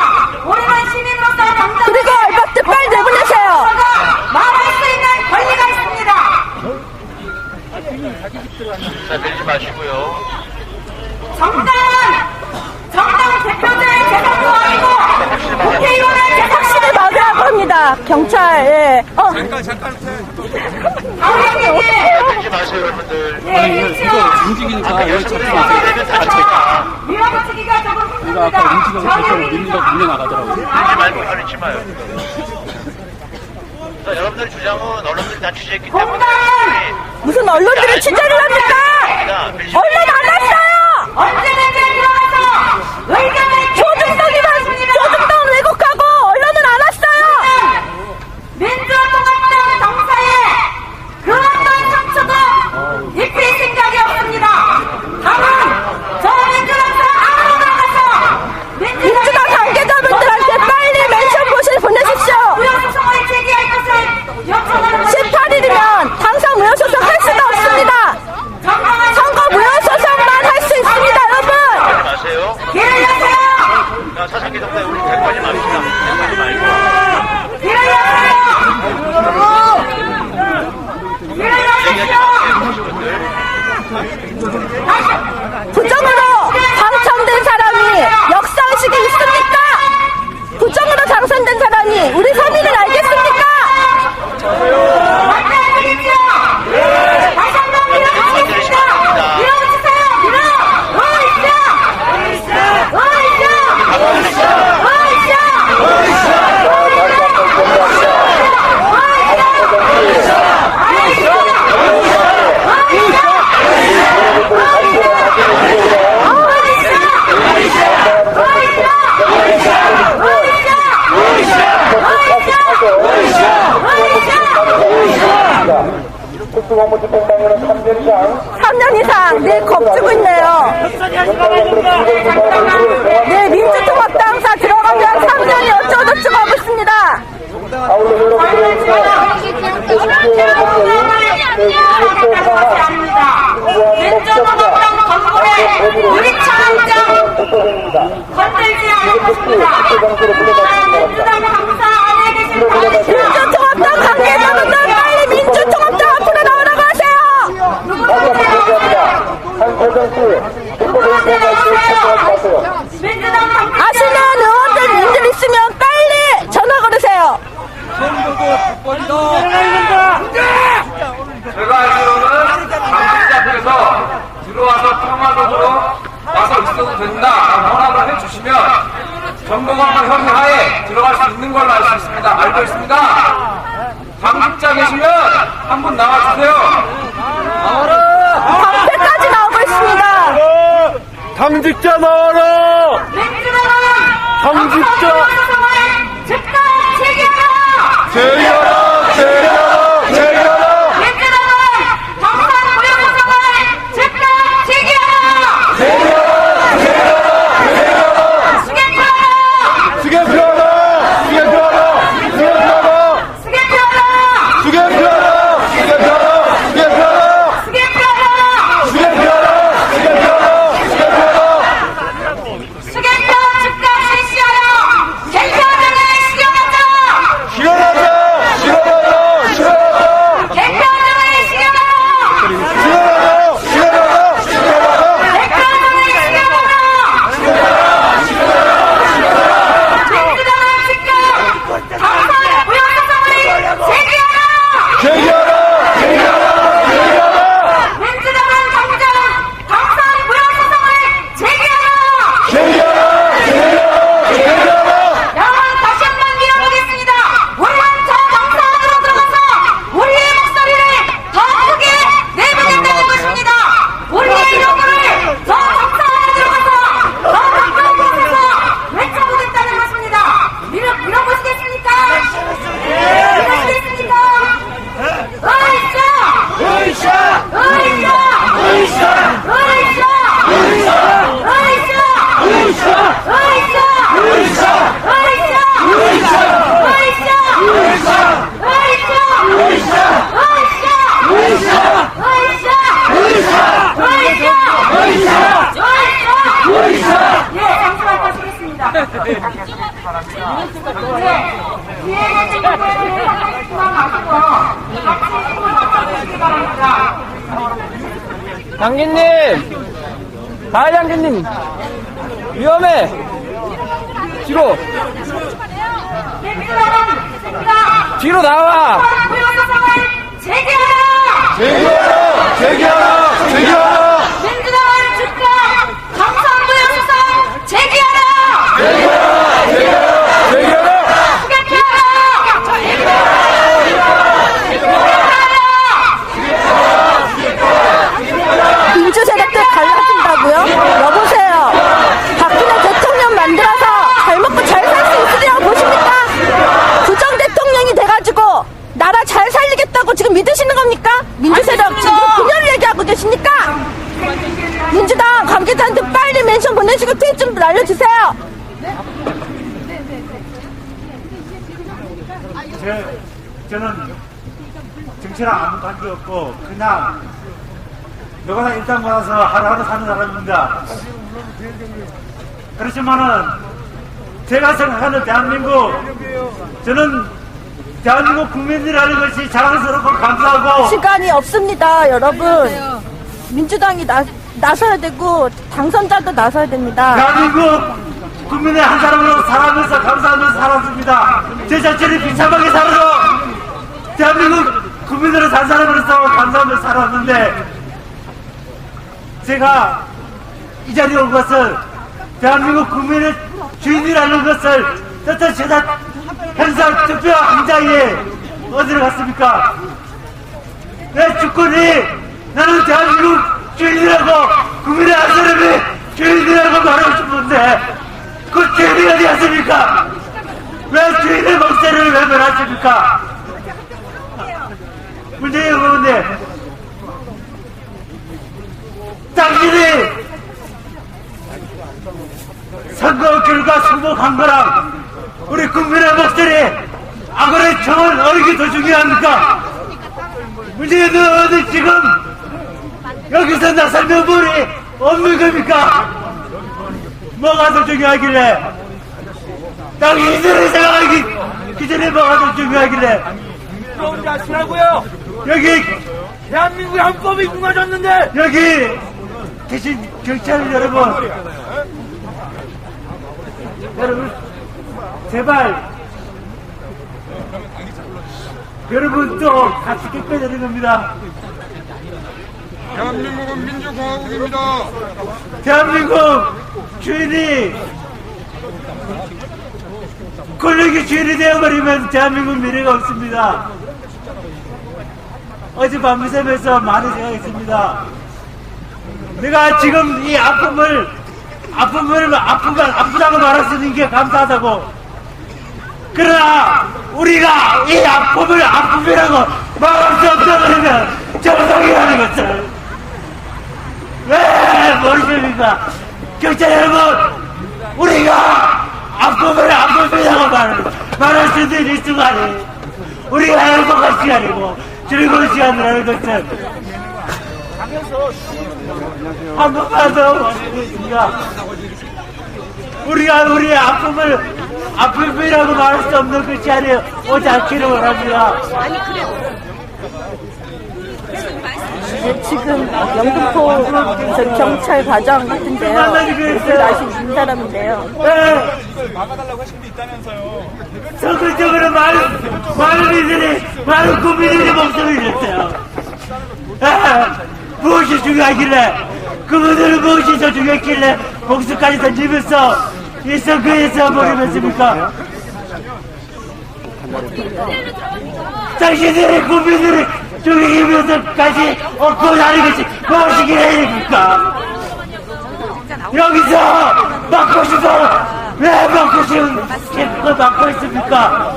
우리는 시민으로서 정당 그리고 이것들 빨리 내보내세요. 말할 수 있는 권리가 있습니다. 자, 밀지 마시고요. 정당 대표자의 재산도 아니고 국회의원의 재산도 확실히 막으라고 합니다. 경찰, 예. 당연히 밀지 마세요, 여러분들. 움직이는 자, 여기 밀어붙이기가 조금 힘듭니다. 밀지 말고 가리지 마요. 자, 여러분들 주장은 언론들이 다 취재했기 때문에 무슨 언론들이 취재를 합니까? 언론 안 왔어요! 언제든지 들어가서 의견을 조중동 왜곡하고 언론은 안 왔어요! 민주통합당 정사에 그 어떤 상처도 입힐 생각이 없습니다. 다만 저 민주당사 안으로 나가서 민주당 관계자분들한테 빨리 멘션봇을 보내십시오! 무효소송을 제기할 것을 요청하는 18일이면 당선 무효소송 할 수가 없습니다! 선거 무효소송만 할 수 있습니다, 여러분! 하지 마세요. 길을 여세요! 자, 사생기 정도에 우리 대꾸하지 맙시다. 대꾸하지 말고. 길을 여세요! 길을 여십시오! 부정으로 당첨된 사람이 역사의식이 있습니까? 부정으로 당선된 사람이 우리 서민을 알겠습니까? 만나주십시오! 다시 한번 밀어붙이겠습니다! 밀어붙이세요! 특수본부집행방해는 3년 이상 3년 이상 네 겁주고 있네요. 네, 민주통합당사 들어가면 3년이 어쩌고저쩌고 하고 있습니다. 아울러 민주통합당 건물에 유리창장 건들지 않을 것입니다. 민주당 강사 안에 계신 당신은 민주통합당 관계자분들 빨리 민주통합당 앞으로 나오라고 하세요. 민주당 강사 아시는 의원들 있으면 빨리 전화 걸으세요. 제가 알기로는 당직자 앞에서 들어와서 평화적으로 와서 있어도 된다라고 허락을 해주시면 정보관과 협의하에 들어갈 수 있는 걸로 알 수 있습니다. 알고 있습니다. 당직자 계시면 한 분 나와주세요. 방패까지 나오고 있습니다. 당직자 나와라! 당직자! 즉각 제기하라! 제기하라! 제기하라! 제기하라! 민주당은 정상 무효소송을 즉각 제기하라! 수개표하라! 수개표하라! 수개표하라! 수개표하라! 수개표하라! 수개표하라! 수개표하라! 수개표하라! 수개표하라! 수개표 즉각 실시하라! 개표하는 실현하자! 실현하자! 뒤에 계신 분들은 상대수만 가시고 같이 행동하고 계시기 바랍니다. 장기님! 다장기님! 위험해! 뒤로! 뒤로 나와! 제기하라! 제기하라! 제기하라! 민주당을 죽고 강산부의 수상 제기하라! 제기하라! 제기하라! 민주 세력들 갈라진다고요? 여보세요. 박근혜 대통령 만들어서 잘 먹고 잘 살 수 있으리라고 보십니까? 부정 대통령이 돼가지고 나라 잘 살리겠다고 지금 믿으시는 겁니까? 민주 세력 지금 그녀를 얘기하고 계십니까? 민주당 관계자한테 빨리 멘션 보내시고 트윗 좀 날려주세요. 저는 정치랑 아무 관계 없고 그냥 누구나 일당 받아서 하루하루 사는 사람입니다. 그렇지만은 제가 생각하는 대한민국, 저는 대한민국 국민이라는 것이 자랑스럽고 감사하고 시간이 없습니다, 여러분. 민주당이 나서야 되고 당선자도 나서야 됩니다. 대한민국 국민의 한 사람으로 살아가면서 감사하면서 살았습니다. 제 자체를 비참하게 살아서 대한민국 국민으로 산 사람으로서 감사하면서 살았는데, 제가 이 자리에 온 것은 대한민국 국민의 주인이라는 것을 뜻하시다 행사 투표 행장에 어디로 갔습니까? 내 주권이 나는 대한민국 주인이라고, 국민의 한 사람이 주인이라고 말하고 싶은데 그 주인이 어디 갔습니까? 왜 주인의 목소리를 외면하십니까? 문재인 의원님, 당신이 선거 결과 승복한 거랑 우리 국민의 목소리, 악원의 청은 어느 게 더 중요합니까? 문재인 의원은 지금 여기서 나설 면물이 없는 겁니까? 뭐가 더 중요하길래? 당신들이 생각하기 기존에 뭐가 더 중요하길래? 그런 자시라고요! 여기 대한민국의 헌법이 무너졌는데! 여기 계신 경찰 여러분, 제발 여러분도 같이 깨끗해지는 겁니다. 대한민국은 민주공화국입니다. 대한민국 주인이 권력의 주인이 되어버리면 대한민국 미래가 없습니다. 어제 밤새면서 많이 생각했습니다. 내가 지금 이 아프다고 말할 수 있는 게 감사하다고. 그러나 우리가 이 아픔을 아픔이라고 말할 수 없다 그러면 정상이라는 것을 왜 모르십니까? 경찰 여러분, 우리가 아픔을 아픔이라고 말할 수 있는 이 순간이 우리가 행복한 시간이고 즐거운 시간이라는 것을 한 번만 더 말씀드리겠습니다. 우리가 우리의 아픔이라고 말할 수 없는 그 자리에 오지 않기를 원합니다. 네, 지금 영등포 저 경찰 과장 같은데요. 그 아신 진 사람인데요. 네. 막아달라고 하신 분이 있다면서요. 적극적으로 많은 이들이, 많은 국민들이 목소리를 냈어요. 무엇이 중요하길래, 그분들은 무엇이 더 중요했길래 목숨까지 던지면서 이 선거에서 버리겠습니까? 당신들이 국민들을 죽이면서까지 얻고 사는 것이 무엇이 기회입니까? 여기서 막고 싶어 왜 막고 싶은 거 막고 있습니까?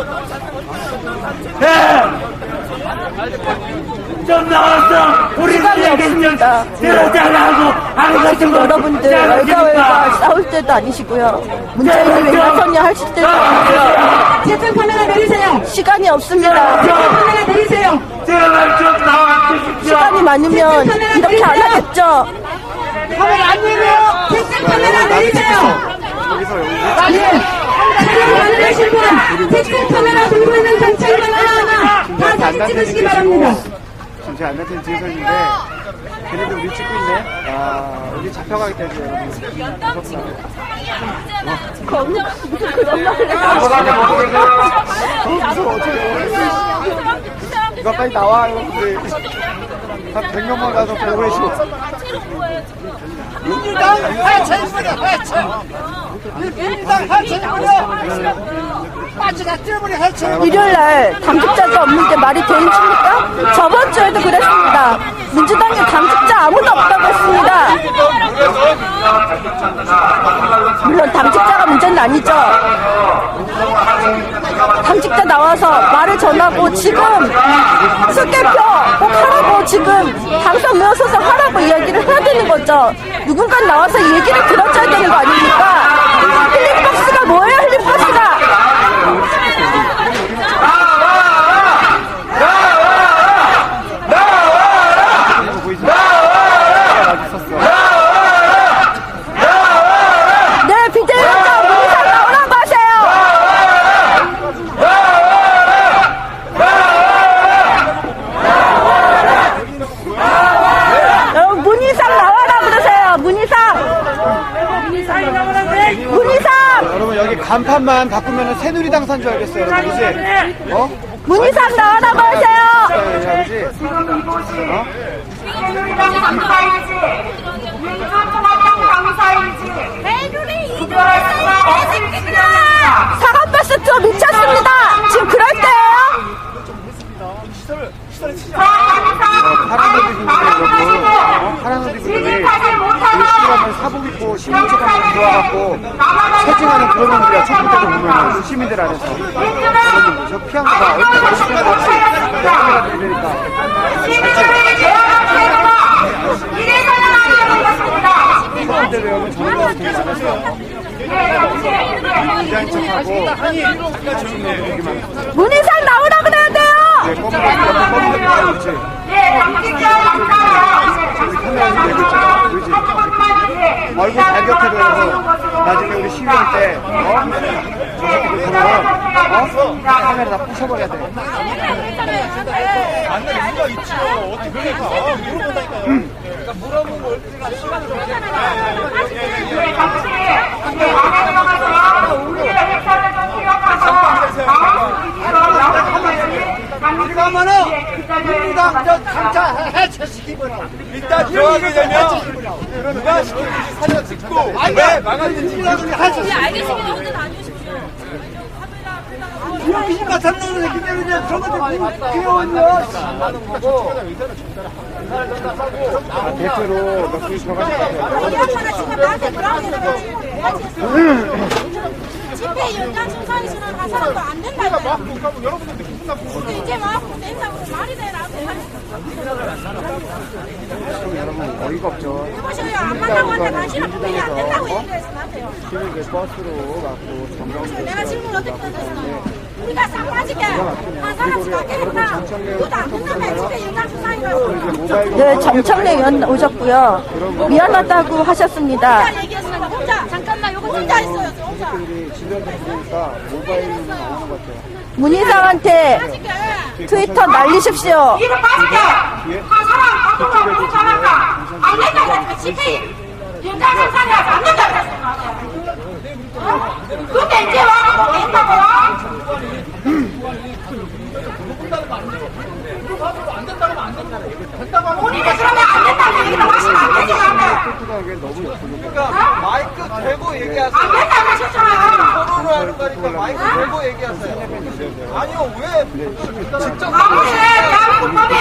좀 나와서 우리들에게 좀 들어달라고 하는 것 좀 여러분들 얼가얼가 싸울 때도 아니시고요. 문재인을 위해서냐 하실 때도 아니고요. 제품 카메라 내리세요. 시간이 없습니다. 카메라 내리세요. 제발 좀 나와주십시오. 시간이 많으면 이렇게 안 하겠죠. 카메라 안 내려요. 제품 카메라 내리세요. 예. 카메라 내리세요. 찍으시기 바랍니다. 지금 제 안 나타낸 지휘선인데 걔네들 우리 찍고 있네. 아, 우리 잡혀가기 때문에 여러분. 이거 빨리 나와 여러분들. 한 100명만 가서 보고 계시고. 민주당 해체해버려 해체 민주당 해체해버려 빠지가 뛰어버려 해체 일요일날 당직자가 없는 게 말이 되십니까? 저번 주에도 그랬습니다. 민주당에 당직자 아무도 없다고 했습니다. 물론 당직자가 문제는 아니죠. 당직자 나와서 말을 전하고 지금 술개표 꼭 하라고 지금 당선 무효소송 하라고 이야기를 해야 되는 거죠. 누군가 나와서 이 얘기를 들어줘야 되는 거 아닙니까? 힐링박스가 뭐예요, 힐링박스가? 네, 비대위원장 문희상 나오라고 하세요. 여러분 문희상 나와라 그러세요. 문희상. 여러분 여기 간판만 바꾸면 새누리당 산 줄 알겠어요 여러분. 그지? 어? 문희상 나와라고 하세요. 자, 그지? 민주당 감사일지, 민주통합당 감사일지, 구별할 수가 없습니다. 사과버스 투어 미쳤습니다. 지금 그럴 때예요. 파란 옷 입은 여러분. 파란 옷 입은 분들이 열심히 사복 입고 시민책 한번 들어와갖고 채팅하는 그런 놈들이야. 첫 번째로 보면 시민들 안에서. 여러분 저 피한 거다. 얼마나 열심히 하는지 내가 드리니까. 시민들의 제안한 태도가 이래서는 안 되는 것입니다. 시민들도 여러분 정말 되게 많았어요. 디자인 척하고 문희상 나오라 그래야 돼요. 예, 당직자 만나요. 당직자 만나요. 얼굴 발격해도 여러분 나중에 우리 시위할 때 저 새끼들 보면 카메라 다 부셔버려야 돼. 만날 이유가 있죠 어떻게 그러니까 물어본다니까요 물어보는 걸 네, 같이 안에 들어가서 우리의 역사를 좀 기억하고 그러면은 민주당 저 강차 해체시키거나 일단 들어가게 되면 누가 시키는지 사진 찍고 왜 망했는지 알겠습니다. 혼자 다녀오십시오. 이런 비신 같은 놈을 기다리냐 저것도 귀여운요 대표로 몇 분이 들어가실 것 집회 연장 청산이 지나간 사람도 안 된다고요. 이제 와갖고 된다고 말이 되라고 여러분 어이가 없죠. 해보셔요. 안 만나고 한테 관심을 보이면 안 된다고 얘기해서 나한테요. 지금 이제 버스로 갖고 정정. 내가 질문 어떻게 던졌어요? 우리가 쌍빠지게 한 사람씩 갖게 했나? 그것도 안 된다며 집회 연장 청산이 가서. 네, 정청래 의원 오셨고요. 미안하다고 하셨습니다. 혼자 얘기했으니까 혼자 잠깐만 요거 혼자 했어요. 혼자. 진료됐으니까 모바일은 안 하는 것 같아요. 문희상한테 트위터 날리십시오. 이를 빠지게 한 사람 바꾸고 못 잘한다. 안 된다. 집회 연장 청산이 안 된다. 그때 이제 와서 된다고. 우리가 그러면 안 된다는 얘기를 하시면 안 되지. 그러니까 마이크 대고 얘기하세요 안 된다고 하셨잖아요. 토론을 하는 거니까 마이크 대고 얘기하세요 아니요 왜 직접 대한민국법에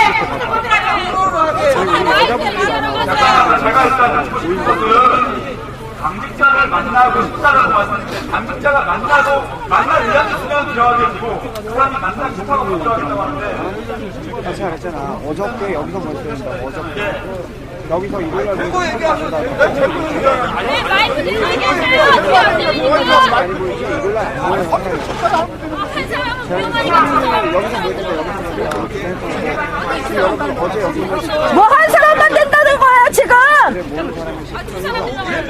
토론을 하게 제가 일단 듣고 싶은 것은 당직자를 만나고 싶다라고 말씀하셨는데 당직자가 만날 의향이 있으면 들어가겠고 그 사람이 만나기 싫다고 못 들어가겠다고 하는데 다시 말했잖아. 어저께 여기서 뭐 했습니다. 어저께 여기서 일요일날 대고 얘기하세요 네, 마이크 들고 얘기하세요. 뒤에 안 들리니까. 아니 보이지? 일요일날 안 보여요. 한 사람은 조용하니까 진짜. 여기서 뭐 했는데 여기서 여러분 어제 여기 뭐 한 사람만 된다는 거야 지금.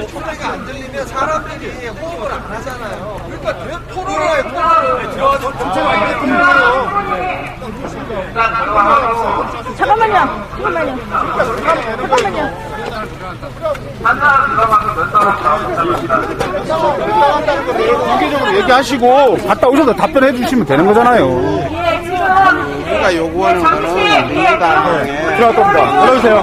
소리가 안 들리면 사람들이 호흡을 안 하잖아요 그러니까 토론을 해요 토론을 들어가서 일단 잠깐만요. 공개적으로 얘기하시고 갔다 오셔서 답변해 주시면 되는 거잖아요. 우리가 요구하는 거는 민주당 들어갈 겁니다. 들어주세요.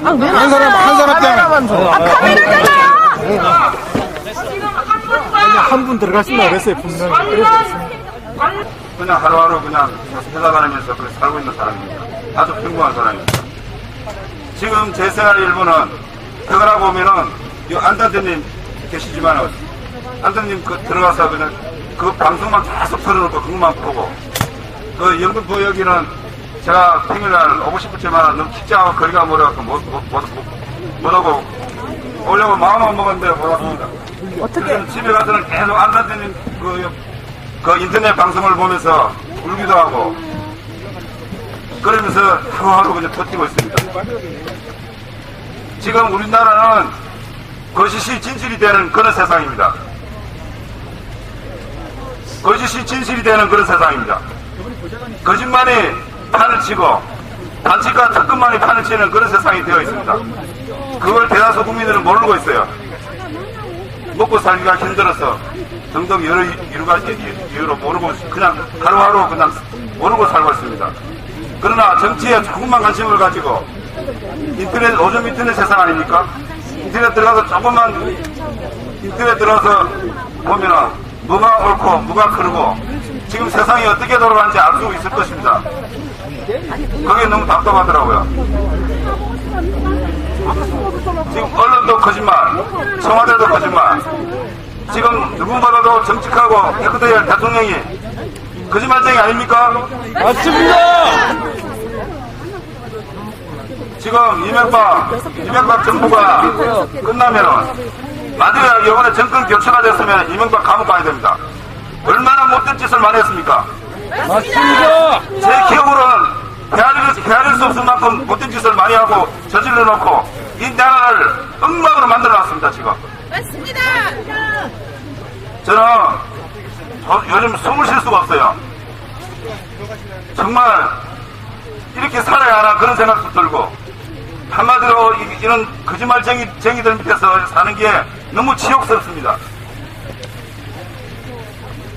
한 사람 때문에. 한 분 들어가신다 그랬어요, 분명히. 그냥 하루하루 그냥 회사 다니면서 그렇게 살고 있는 사람입니다. 아주 평범한 사람입니다. 지금 제 생활 일부는 퇴근하고 오면은 안단장님 계시지만은 안단장님 들어가서 그냥 그 방송만 계속 틀어놓고 그것만 보고 그 영등포 여기는 제가 평일날 오고 싶었지만 너무 직장하고 거리가 멀어갖고 못 오고 오려고 마음만 먹었는데 못 왔습니다. 어떻게? 집에 가서는 계속 안단장님 그 인터넷 방송을 보면서 울기도 하고 그러면서 하루하루 그냥 버티고 있습니다. 지금 우리나라는 거짓이 진실이 되는 그런 세상입니다. 거짓이 진실이 되는 그런 세상입니다. 거짓말이 판을 치고 단식과 특급만이 판을 치는 그런 세상이 되어 있습니다. 그걸 대다수 국민들은 모르고 있어요. 먹고 살기가 힘들어서 등등 여러 이유로 모르고 그냥 하루하루 그냥 모르고 살고 있습니다. 그러나 정치에 조금만 관심을 가지고 요즘 인터넷 세상 아닙니까? 인터넷 들어가서 조금만 인터넷 들어가서 보면은 뭐가 옳고 뭐가 그르고 지금 세상이 어떻게 돌아가는지 알 수 있을 것입니다. 그게 너무 답답하더라고요. 지금 언론도 거짓말, 청와대도 거짓말, 지금 누군가도 정직하고 깨끗해야 할 대통령이 거짓말쟁이 아닙니까? 맞습니다! 지금 이명박 정부가 끝나면은 만약에 이번에 정권 교체가 됐으면 이명박 감옥 가야 됩니다. 얼마나 못된 짓을 많이 했습니까? 맞습니다! 제 기억으로는 헤아릴 수 없을 만큼 못된 짓을 많이 하고 저질러 놓고 이 나라를 엉망으로 만들어 놨습니다, 지금. 맞습니다. 저는 요즘 숨을 쉴 수가 없어요. 정말 이렇게 살아야 하나 그런 생각도 들고 한마디로 이런 거짓말쟁이들 밑에서 사는 게 너무 치욕스럽습니다.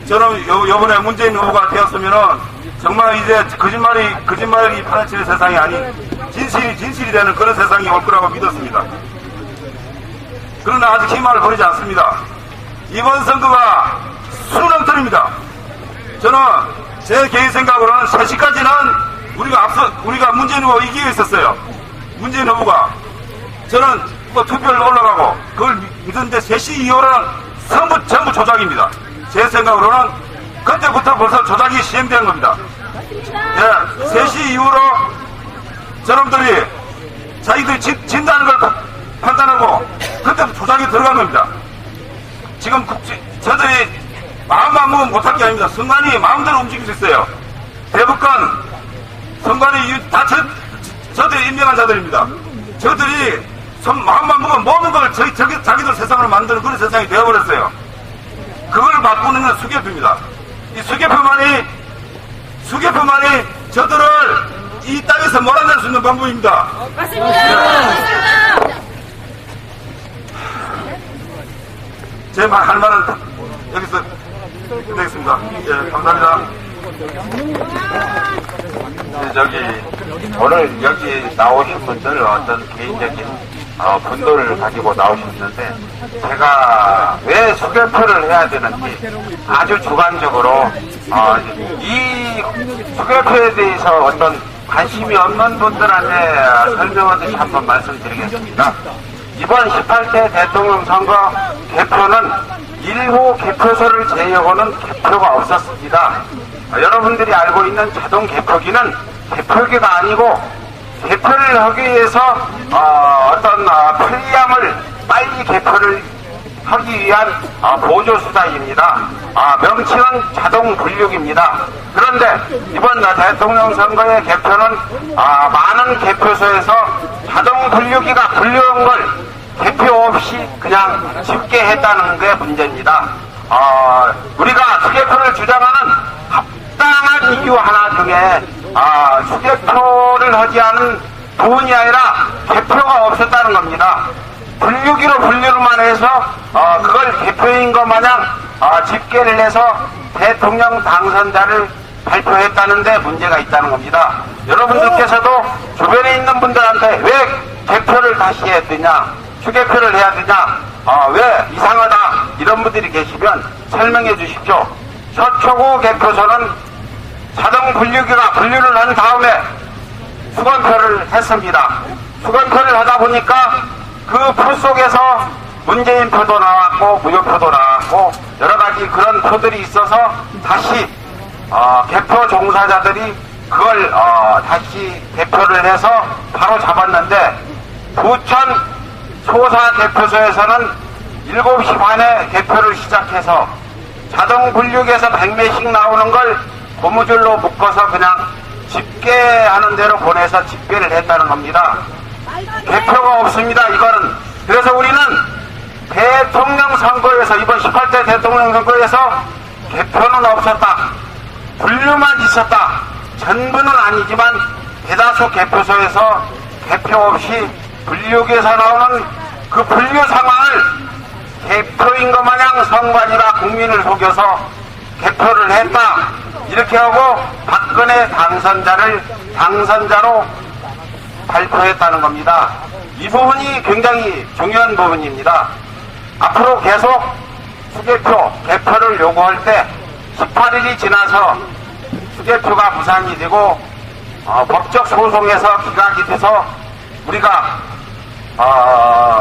저는 요번에 문재인 후보가 되었으면은 정말 이제 거짓말이 판치는 세상이 아닌 진실이 되는 그런 세상이 올 거라고 믿었습니다. 그러나 아직 희망을 버리지 않습니다. 이번 선거가 수능틀입니다. 저는 제 개인 생각으로는 3시까지는 우리가 문재인 후보가 이기고 있었어요. 문재인 후보가. 저는 뭐 투표를 올라가고 그걸 믿었는데 3시 이후로는 전부 조작입니다. 제 생각으로는 그때부터 벌써 조작이 시행된 겁니다. 예, 3시 이후로 저놈들이 자기들이 진다는 걸 판단하고 그때부터 조작이 들어간 겁니다. 지금 저들이 마음만 먹으면 못할 게 아닙니다. 선관위 마음대로 움직일 수 있어요. 대법관, 선관위 다 저들이 임명한 자들입니다. 저들이 마음만 먹으면 모든 걸 자기들 세상으로 만드는 그런 세상이 되어버렸어요. 그걸 바꾸는 건 수개표입니다. 이 수개표만이 저들을 이 땅에서 몰아낼 수 있는 방법입니다. 맞습니다. 제 할 말은 여기서 끝내겠습니다. 예, 감사합니다. 오늘 여기 나오신 분들 어떤 개인적인 분노를 가지고 나오셨는데 제가 왜 수개표를 해야 되는지 아주 주관적으로 이 수개표에 대해서 어떤 관심이 없는 분들한테 설명하듯이 한번 말씀드리겠습니다. 이번 18대 대통령 선거 개표는 일부 개표소를 제외하고는 개표가 없었습니다. 여러분들이 알고 있는 자동 개표기는 개표기가 아니고 개표를 하기 위해서 어떤 편리함을 빨리 개표를 하기 위한 보조수단입니다. 명칭은 자동 분류기입니다. 그런데 이번 대통령 선거의 개표는 많은 개표소에서 자동 분류기가 분류한 걸 개표 없이 그냥 집계했다는 게 문제입니다. 우리가 수개표를 주장하는 합당한 이유 하나 중에 수개표를 하지 않은 부분이 아니라 개표가 없었다는 겁니다. 분류기로 분류만 해서 그걸 개표인 것 마냥 집계를 해서 대통령 당선자를 발표했다는데 문제가 있다는 겁니다. 여러분들께서도 주변에 있는 분들한테 왜 개표를 다시 해야 되냐, 수개표를 해야 되냐, 왜 이상하다 이런 분들이 계시면 설명해 주십시오. 서초구 개표소는 자동 분류기가 분류를 한 다음에 수건표를 했습니다. 수건표를 하다 보니까 그 표 속에서 문재인 표도 나왔고 무효표도 나왔고 여러 가지 그런 표들이 있어서 다시 개표 종사자들이 그걸 다시 개표를 해서 바로 잡았는데 부천 소사 개표소에서는 7시 반에 개표를 시작해서 자동 분류기에서 100매씩 나오는 걸 고무줄로 묶어서 그냥 집계하는 대로 보내서 집계를 했다는 겁니다. 개표가 없습니다. 이거는. 그래서 우리는 대통령 선거에서 이번 18대 대통령 선거에서 개표는 없었다. 분류만 있었다. 전부는 아니지만 대다수 개표소에서 개표 없이 분류기에서 나오는 그 분류 상황을 개표인 것 마냥 선관위가 국민을 속여서 개표를 했다. 이렇게 하고 박근혜 당선자를 당선자로 발표했다는 겁니다. 이 부분이 굉장히 중요한 부분입니다. 앞으로 계속 수개표, 개표를 요구할 때 18일이 지나서 수개표가 무산이 되고 법적 소송에서 기각이 돼서 우리가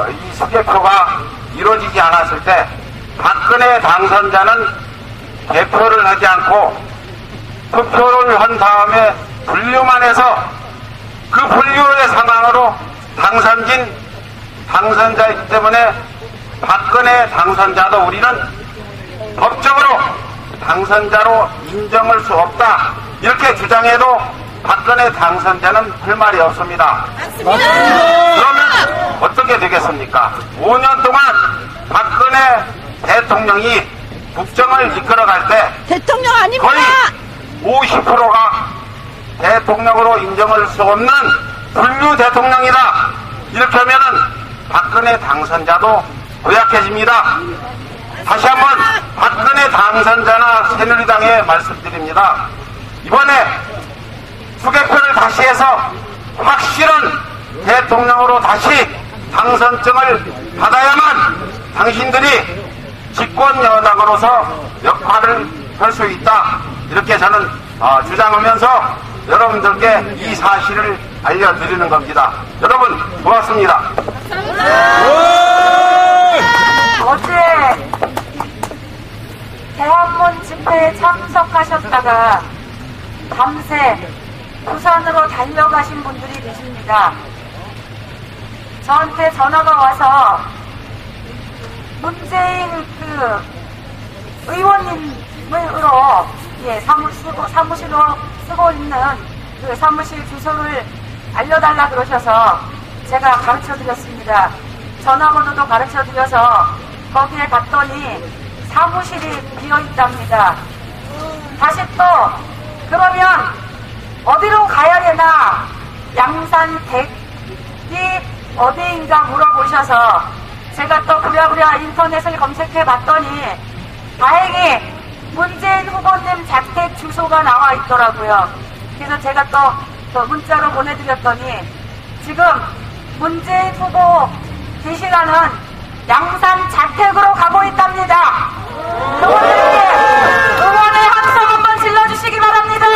이 수개표가 이루어지지 않았을 때 박근혜 당선자는 개표를 하지 않고 투표를 한 다음에 분류만 해서 그 분류의 상황으로 당선진 당선자이기 때문에 박근혜 당선자도 우리는 법적으로 당선자로 인정할 수 없다. 이렇게 주장해도 박근혜 당선자는 할 말이 없습니다. 그러면 어떻게 되겠습니까? 5년 동안 박근혜 대통령이 국정을 이끌어갈 때 대통령 아닙니다. 거의 50%가 대통령으로 인정할 수 없는 분류 대통령이다. 이렇게 하면은 박근혜 당선자도 고약해집니다. 다시 한번 박근혜 당선자나 새누리당에 말씀드립니다. 이번에 수개표를 다시 해서 확실한 대통령으로 다시 당선증을 받아야만 당신들이 집권 여당으로서 역할을 할 수 있다. 이렇게 저는 주장하면서 여러분들께 이 사실을 알려드리는 겁니다. 여러분 고맙습니다. 어제 대학문 집회에 참석하셨다가 밤새 부산으로 달려가신 분들이 계십니다. 저한테 전화가 와서 문재인 의원님으로 사무실로 쓰고 있는 그 사무실 주소를 알려달라 그러셔서 제가 가르쳐 드렸습니다. 전화번호도 가르쳐 드려서 거기에 갔더니 사무실이 비어 있답니다. 다시 또 그러면 어디로 가야 되나 양산 댁이 어디인가 물어보셔서 제가 또 부랴부랴 인터넷을 검색해 봤더니 다행히 문재인 후보님 자택 주소가 나와 있더라고요. 그래서 제가 또 문자로 보내드렸더니 지금 문재인 후보 계시라는 양산 자택으로 가고 있답니다. 응원의 함성 한번 질러주시기 바랍니다.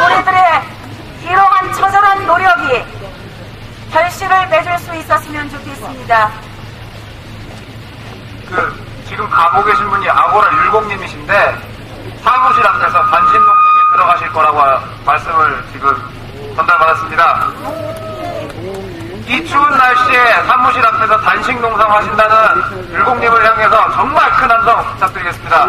우리들의 이러한 처절한 노력이 결실을 맺을 수 있었으면 좋겠습니다. 지금 가고 계신 분이 아고라 율곡님이신데 사무실 앞에서 단신농성에 들어가실 거라고 말씀을 지금 전달받았습니다. 이 추운 날씨에 사무실 앞에서 단식 농성 하신다는 율곡님을 향해서 정말 큰 함성 부탁드리겠습니다.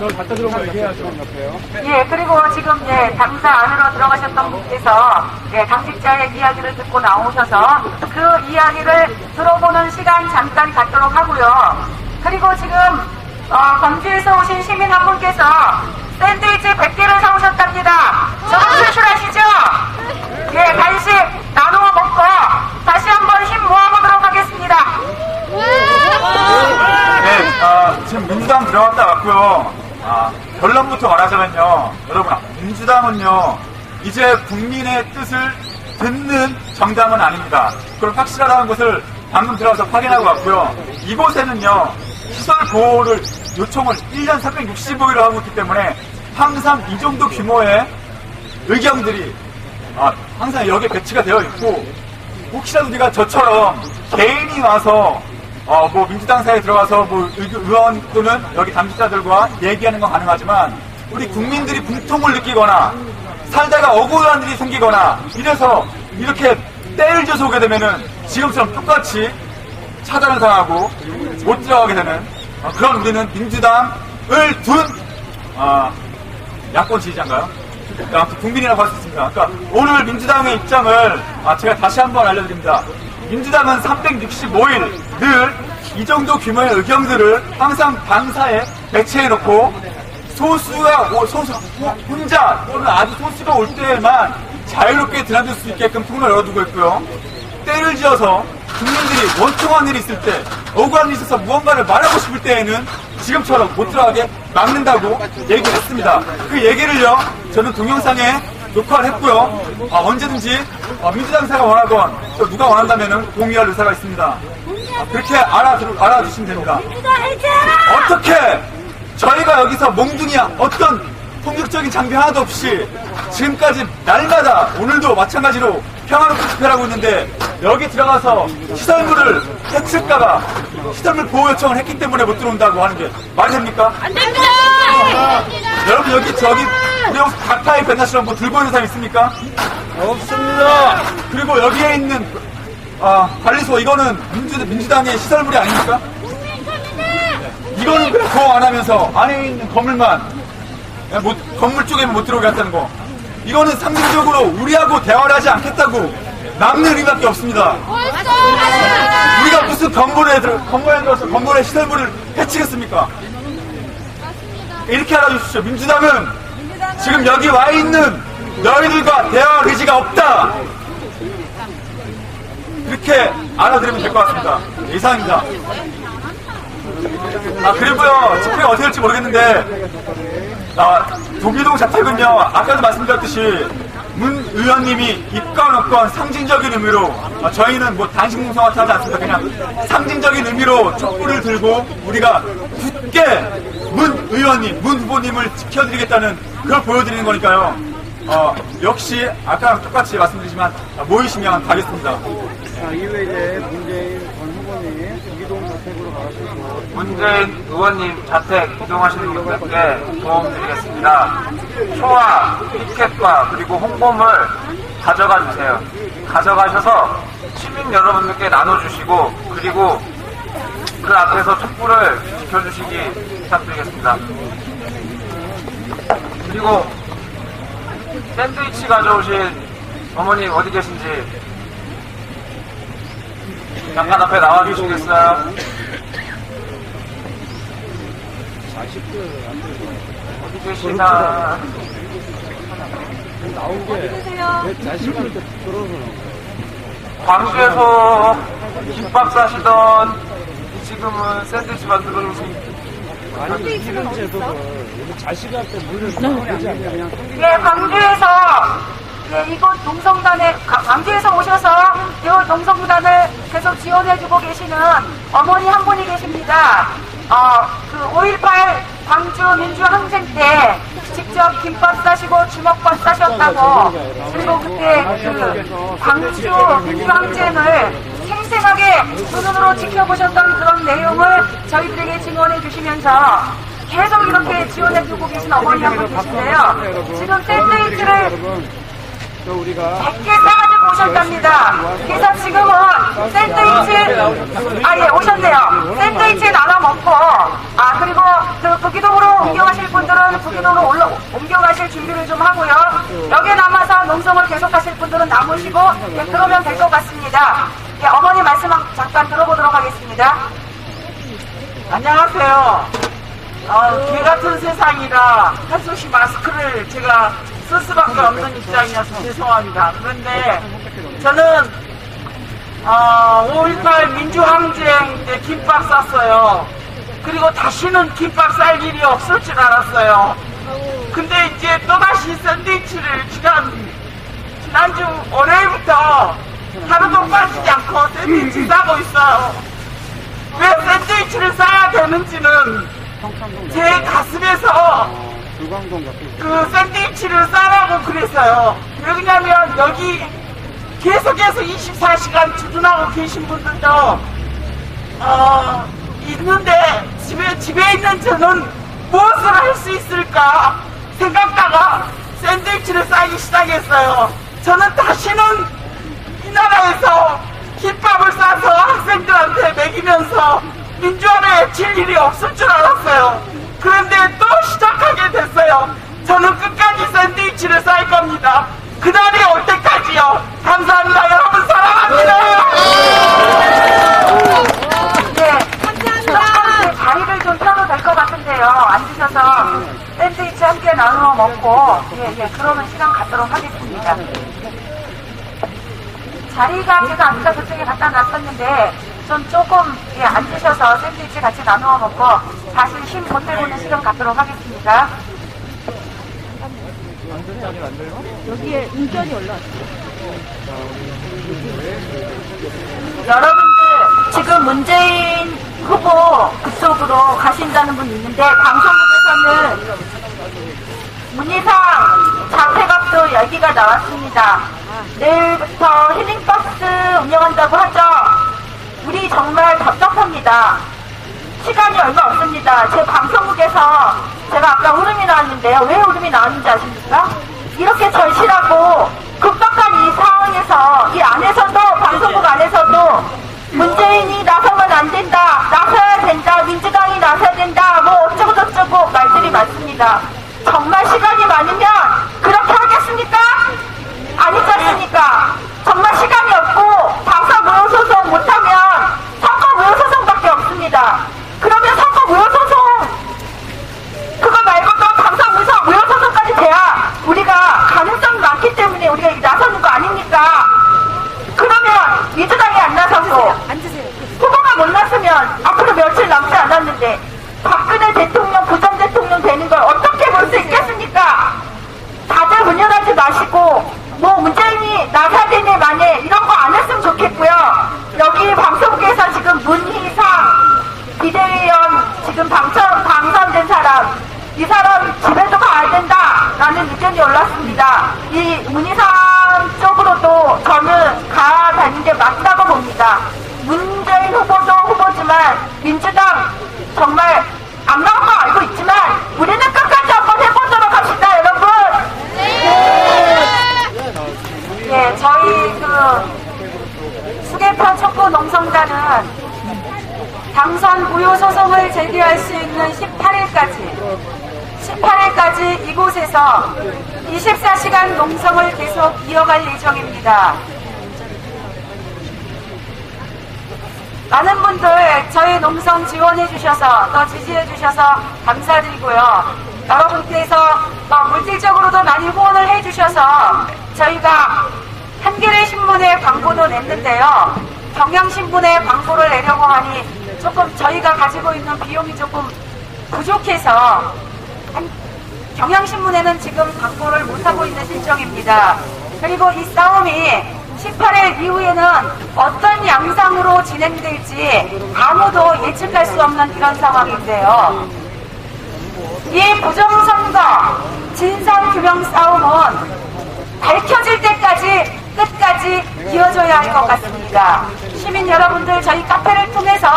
갖다 들어오면 얘기해야죠. 옆에요. 예, 그리고 지금 당사 안으로 들어가셨던 분께서 당직자의 이야기를 듣고 나오셔서 그 이야기를 들어보는 시간 잠깐 갖도록 하고요. 그리고 지금 광주에서 오신 시민 한 분께서 샌드위치 100개를 사오셨답니다. 저거 수술하시죠? 예, 간식 나누어 먹고 다시 한번 힘 모아보도록 하겠습니다. 네, 지금 민주당 들어갔다 왔고요. 결론부터 말하자면요. 여러분, 민주당은요, 이제 국민의 뜻을 듣는 정당은 아닙니다. 그걸 확실하다는 것을 방금 들어가서 확인하고 왔고요. 이곳에는요, 시설 보호를 요청을 1년 365일을 하고 있기 때문에 항상 이 정도 규모의 의경들이 항상 여기에 배치가 되어 있고, 혹시라도 우리가 저처럼 개인이 와서 뭐 민주당 사이에 들어가서 뭐 의원 또는 여기 당직자들과 얘기하는 건 가능하지만 우리 국민들이 분통을 느끼거나 살다가 억울한 일이 생기거나 이래서 이렇게 때를 지어서 오게 되면은 지금처럼 똑같이 차단을 당하고 못 들어가게 되는 그런 우리는 민주당을 둔 야권 지지자인가요? 아무튼 국민이라고 할 수 있습니다. 그러니까 오늘 민주당의 입장을 제가 다시 한번 알려드립니다. 민주당은 365일 늘 이 정도 규모의 의경들을 항상 당사에 배치해놓고 혼자 또는 아주 소수가 올 때에만 자유롭게 드나들 수 있게끔 통로를 열어두고 있고요. 때를 지어서 국민들이 원통한 일이 있을 때, 억울한 일이 있어서 무언가를 말하고 싶을 때에는 지금처럼 못 들어가게 막는다고 얘기를 했습니다. 그 얘기를요, 저는 동영상에 녹화를 했고요. 언제든지 민주당사가 원하건 또 누가 원한다면 공유할 의사가 있습니다. 그렇게 알아주시면 됩니다. 어떻게 저희가 여기서 몽둥이야 어떤 폭력적인 장비 하나도 없이 지금까지 날마다 오늘도 마찬가지로 평화롭게 집회를 하고 있는데 여기 들어가서 시설물을 해칠까봐 시설물 보호 요청을 했기 때문에 못 들어온다고 하는 게 말이 됩니까? 안 됩니다! 여러분 저기 우리 혹시 닭타이 벤나시랑 뭐 들고 있는 사람 있습니까? 없습니다. 그리고 여기에 있는 관리소 이거는 민주당의 시설물이 아닙니까? 이거는 그냥 보호 안 하면서 안에 있는 건물만 건물 쪽에만 못 들어오게 한다는 거. 이거는 상징적으로 우리하고 대화를 하지 않겠다고 막는 의미밖에 없습니다. 우리가 무슨 건물에 들어서 건물의 시설물을 해치겠습니까? 이렇게 알아주십시오. 민주당은 지금 여기 와 있는 너희들과 대화할 의지가 없다. 이렇게 알아들으면 될 것 같습니다. 이상입니다. 그리고요, 집회가 어떻게 될지 모르겠는데, 도비동 자택은요, 아까도 말씀드렸듯이, 문 의원님이 입건 없건 상징적인 의미로, 저희는 뭐 단식 농성 같이 하지 않습니다. 그냥 상징적인 의미로 촛불을 들고, 우리가 굳게 문 의원님, 문 후보님을 지켜드리겠다는 그걸 보여드리는 거니까요. 역시, 아까랑 똑같이 말씀드리지만, 모이시면 가겠습니다. 이후에 이제 문재인 전 후보님 이동 자택으로 가시고 문재인 의원님 자택 이동하시는 분들께 도움드리겠습니다. 초와 피켓과 그리고 홍보물 가져가 주세요. 가져가셔서 시민 여러분들께 나눠주시고 그리고 그 앞에서 촛불을 지켜주시기 부탁드리겠습니다. 그리고 샌드위치 가져오신 어머니 어디 계신지 잠깐 앞에 나와주시겠어요? 어디 계시나? 나온 게내 자식한테 들어서 광주에서 김밥 싸시던 지금은 샌드위치 만들어 놓으신 아니 이런 제도를 우리 자식한테 물려주면 되지 않냐. 예, 광주에서 이곳 농성단에 광주에서 오셔서 이 농성단을 계속 지원해주고 계시는 어머니 한 분이 계십니다. 그 5.18 광주 민주항쟁 때 직접 김밥 싸시고 주먹밥 싸셨다고 그리고 그때 그 광주 민주항쟁을 생생하게 눈으로 지켜보셨던 그런 내용을 저희들에게 증언해 주시면서 계속 이렇게 지원해주고 계신 어머니 한 분 계신데요. 지금 샌드위치를 100개 싸가지고 오셨답니다. 그래서 지금은 샌드위치, 예, 오셨네요. 샌드위치 나눠 먹고, 그리고 그 부기동으로 옮겨가실 분들은 부기동으로 옮겨가실 준비를 좀 하고요. 여기에 남아서 농성을 계속하실 분들은 남으시고, 예, 그러면 될 것 같습니다. 예, 어머니 말씀 잠깐 들어보도록 하겠습니다. 안녕하세요. 개 같은 세상이라 한솥이 마스크를 제가 쓸 수밖에 없는 입장이어서 죄송합니다. 그런데 저는 5.18 민주항쟁 때 김밥 쌌어요. 그리고 다시는 김밥 쌀 일이 없을 줄 알았어요. 근데 이제 또다시 샌드위치를 지난주 월요일부터 하루도 빠지지 않고 샌드위치 싸고 있어요. 왜 샌드위치를 싸야 되는지는 제 가슴에서 그 샌드위치를 싸라고 그랬어요. 왜냐면 여기 계속해서 24시간 주둔하고 계신 분들도 있는데 집에 있는 저는 무엇을 할 수 있을까 생각다가 샌드위치를 싸기 시작했어요. 저는 다시는 이 나라에서 김밥을 싸서 학생들한테 먹이면서 민주화를 외칠 일이 없을 줄 알았어요. 그런데 또 시작하게 됐어요. 저는 끝까지 샌드위치를 쌀 겁니다. 그날이 올 때까지요. 감사합니다. 여러분 사랑합니다. 네, 조금 자리를 좀 펴도 될 것 같은데요. 앉으셔서 샌드위치 함께 나누어 먹고, 그러면 시간 갖도록 하겠습니다. 자리가 제가 아까 그쪽에 갖다 놨었는데 좀 조금 앉으셔서 샌드위치 같이 나누어 먹고 다시 힘 보태보는 시간 갖도록 하겠습니다. 여기에 인견이 올라왔어요. 여러분들 지금 문재인 후보 그쪽으로 가신다는 분 있는데 방송국에서는 문희상 자폐각도 얘기가 나왔습니다. 내일부터 힐링버스 운영한다고 하죠. 우리 정말 답답합니다. 시간이 얼마 없습니다. 제 방송국에서 제가 아까 울음이 나왔는데요. 왜 울음이 나왔는지 아십니까? 이렇게 절실하고 급박한 이 상황에서 이 안에서도 방송국 안에서도 문재인이 나서면 안 된다, 나서야 된다, 민주당이 나서야 된다, 뭐 어쩌고 저쩌고 말들이 많습니다. 정말 시간이 많으면 그렇게 하겠습니까? 아니지 않습니까? 정말 시간이 없고 당사 무효 소송 못하면 선거 무효 소송밖에 없습니다. 그러면 선거 무효 소송 그거 말고도 당사 무효 소송까지 돼야 우리가 가능성이 많기 때문에 우리가 나서는 거 아닙니까? 그러면 민주당이 안 나서고 후보가 못 나서면 앞으로 며칠 남지 않았는데 박근혜 대통령 부정대통령 되는 걸 어떻게 볼 수 있겠습니까? 다들 운영하지 마시고 뭐 문재인이 나사야 되네 만에 이런 거 안 했으면 좋겠고요. 여기 방송국에서 지금 문희상 비대위원 지금 당선된 사람, 이 사람 집에도 가야 된다라는 의견이 올랐습니다. 이 문희상 쪽으로도 저는 가야 되는 게 맞다고 봅니다. 문재인 후보도 후보지만 민주당 정말 안 나온 거 알고 있지만 우리는 끝까지 한번 해보도록 합시다, 여러분. 네, 저희 수계편 촉구 농성단은 당선 무효 소송을 제기할 수 있는 18일까지 이곳에서 24시간 농성을 계속 이어갈 예정입니다. 많은 분들 저희 농성 지원해 주셔서 또 지지해 주셔서 감사드리고요. 여러분께서 물질적으로도 많이 후원을 해 주셔서 저희가 한겨레 신문에 광고도 냈는데요. 경향신문에 광고를 내려고 하니 조금 저희가 가지고 있는 비용이 조금 부족해서 경향신문에는 지금 광고를 못하고 있는 실정입니다. 그리고 이 싸움이 18일 이후에는 어떤 양상으로 진행될지 아무도 예측할 수 없는 이런 상황인데요. 이 부정선거 진상규명 싸움은 밝혀질 때까지 끝까지 이어져야 할 것 같습니다. 시민 여러분들 저희 카페를 통해서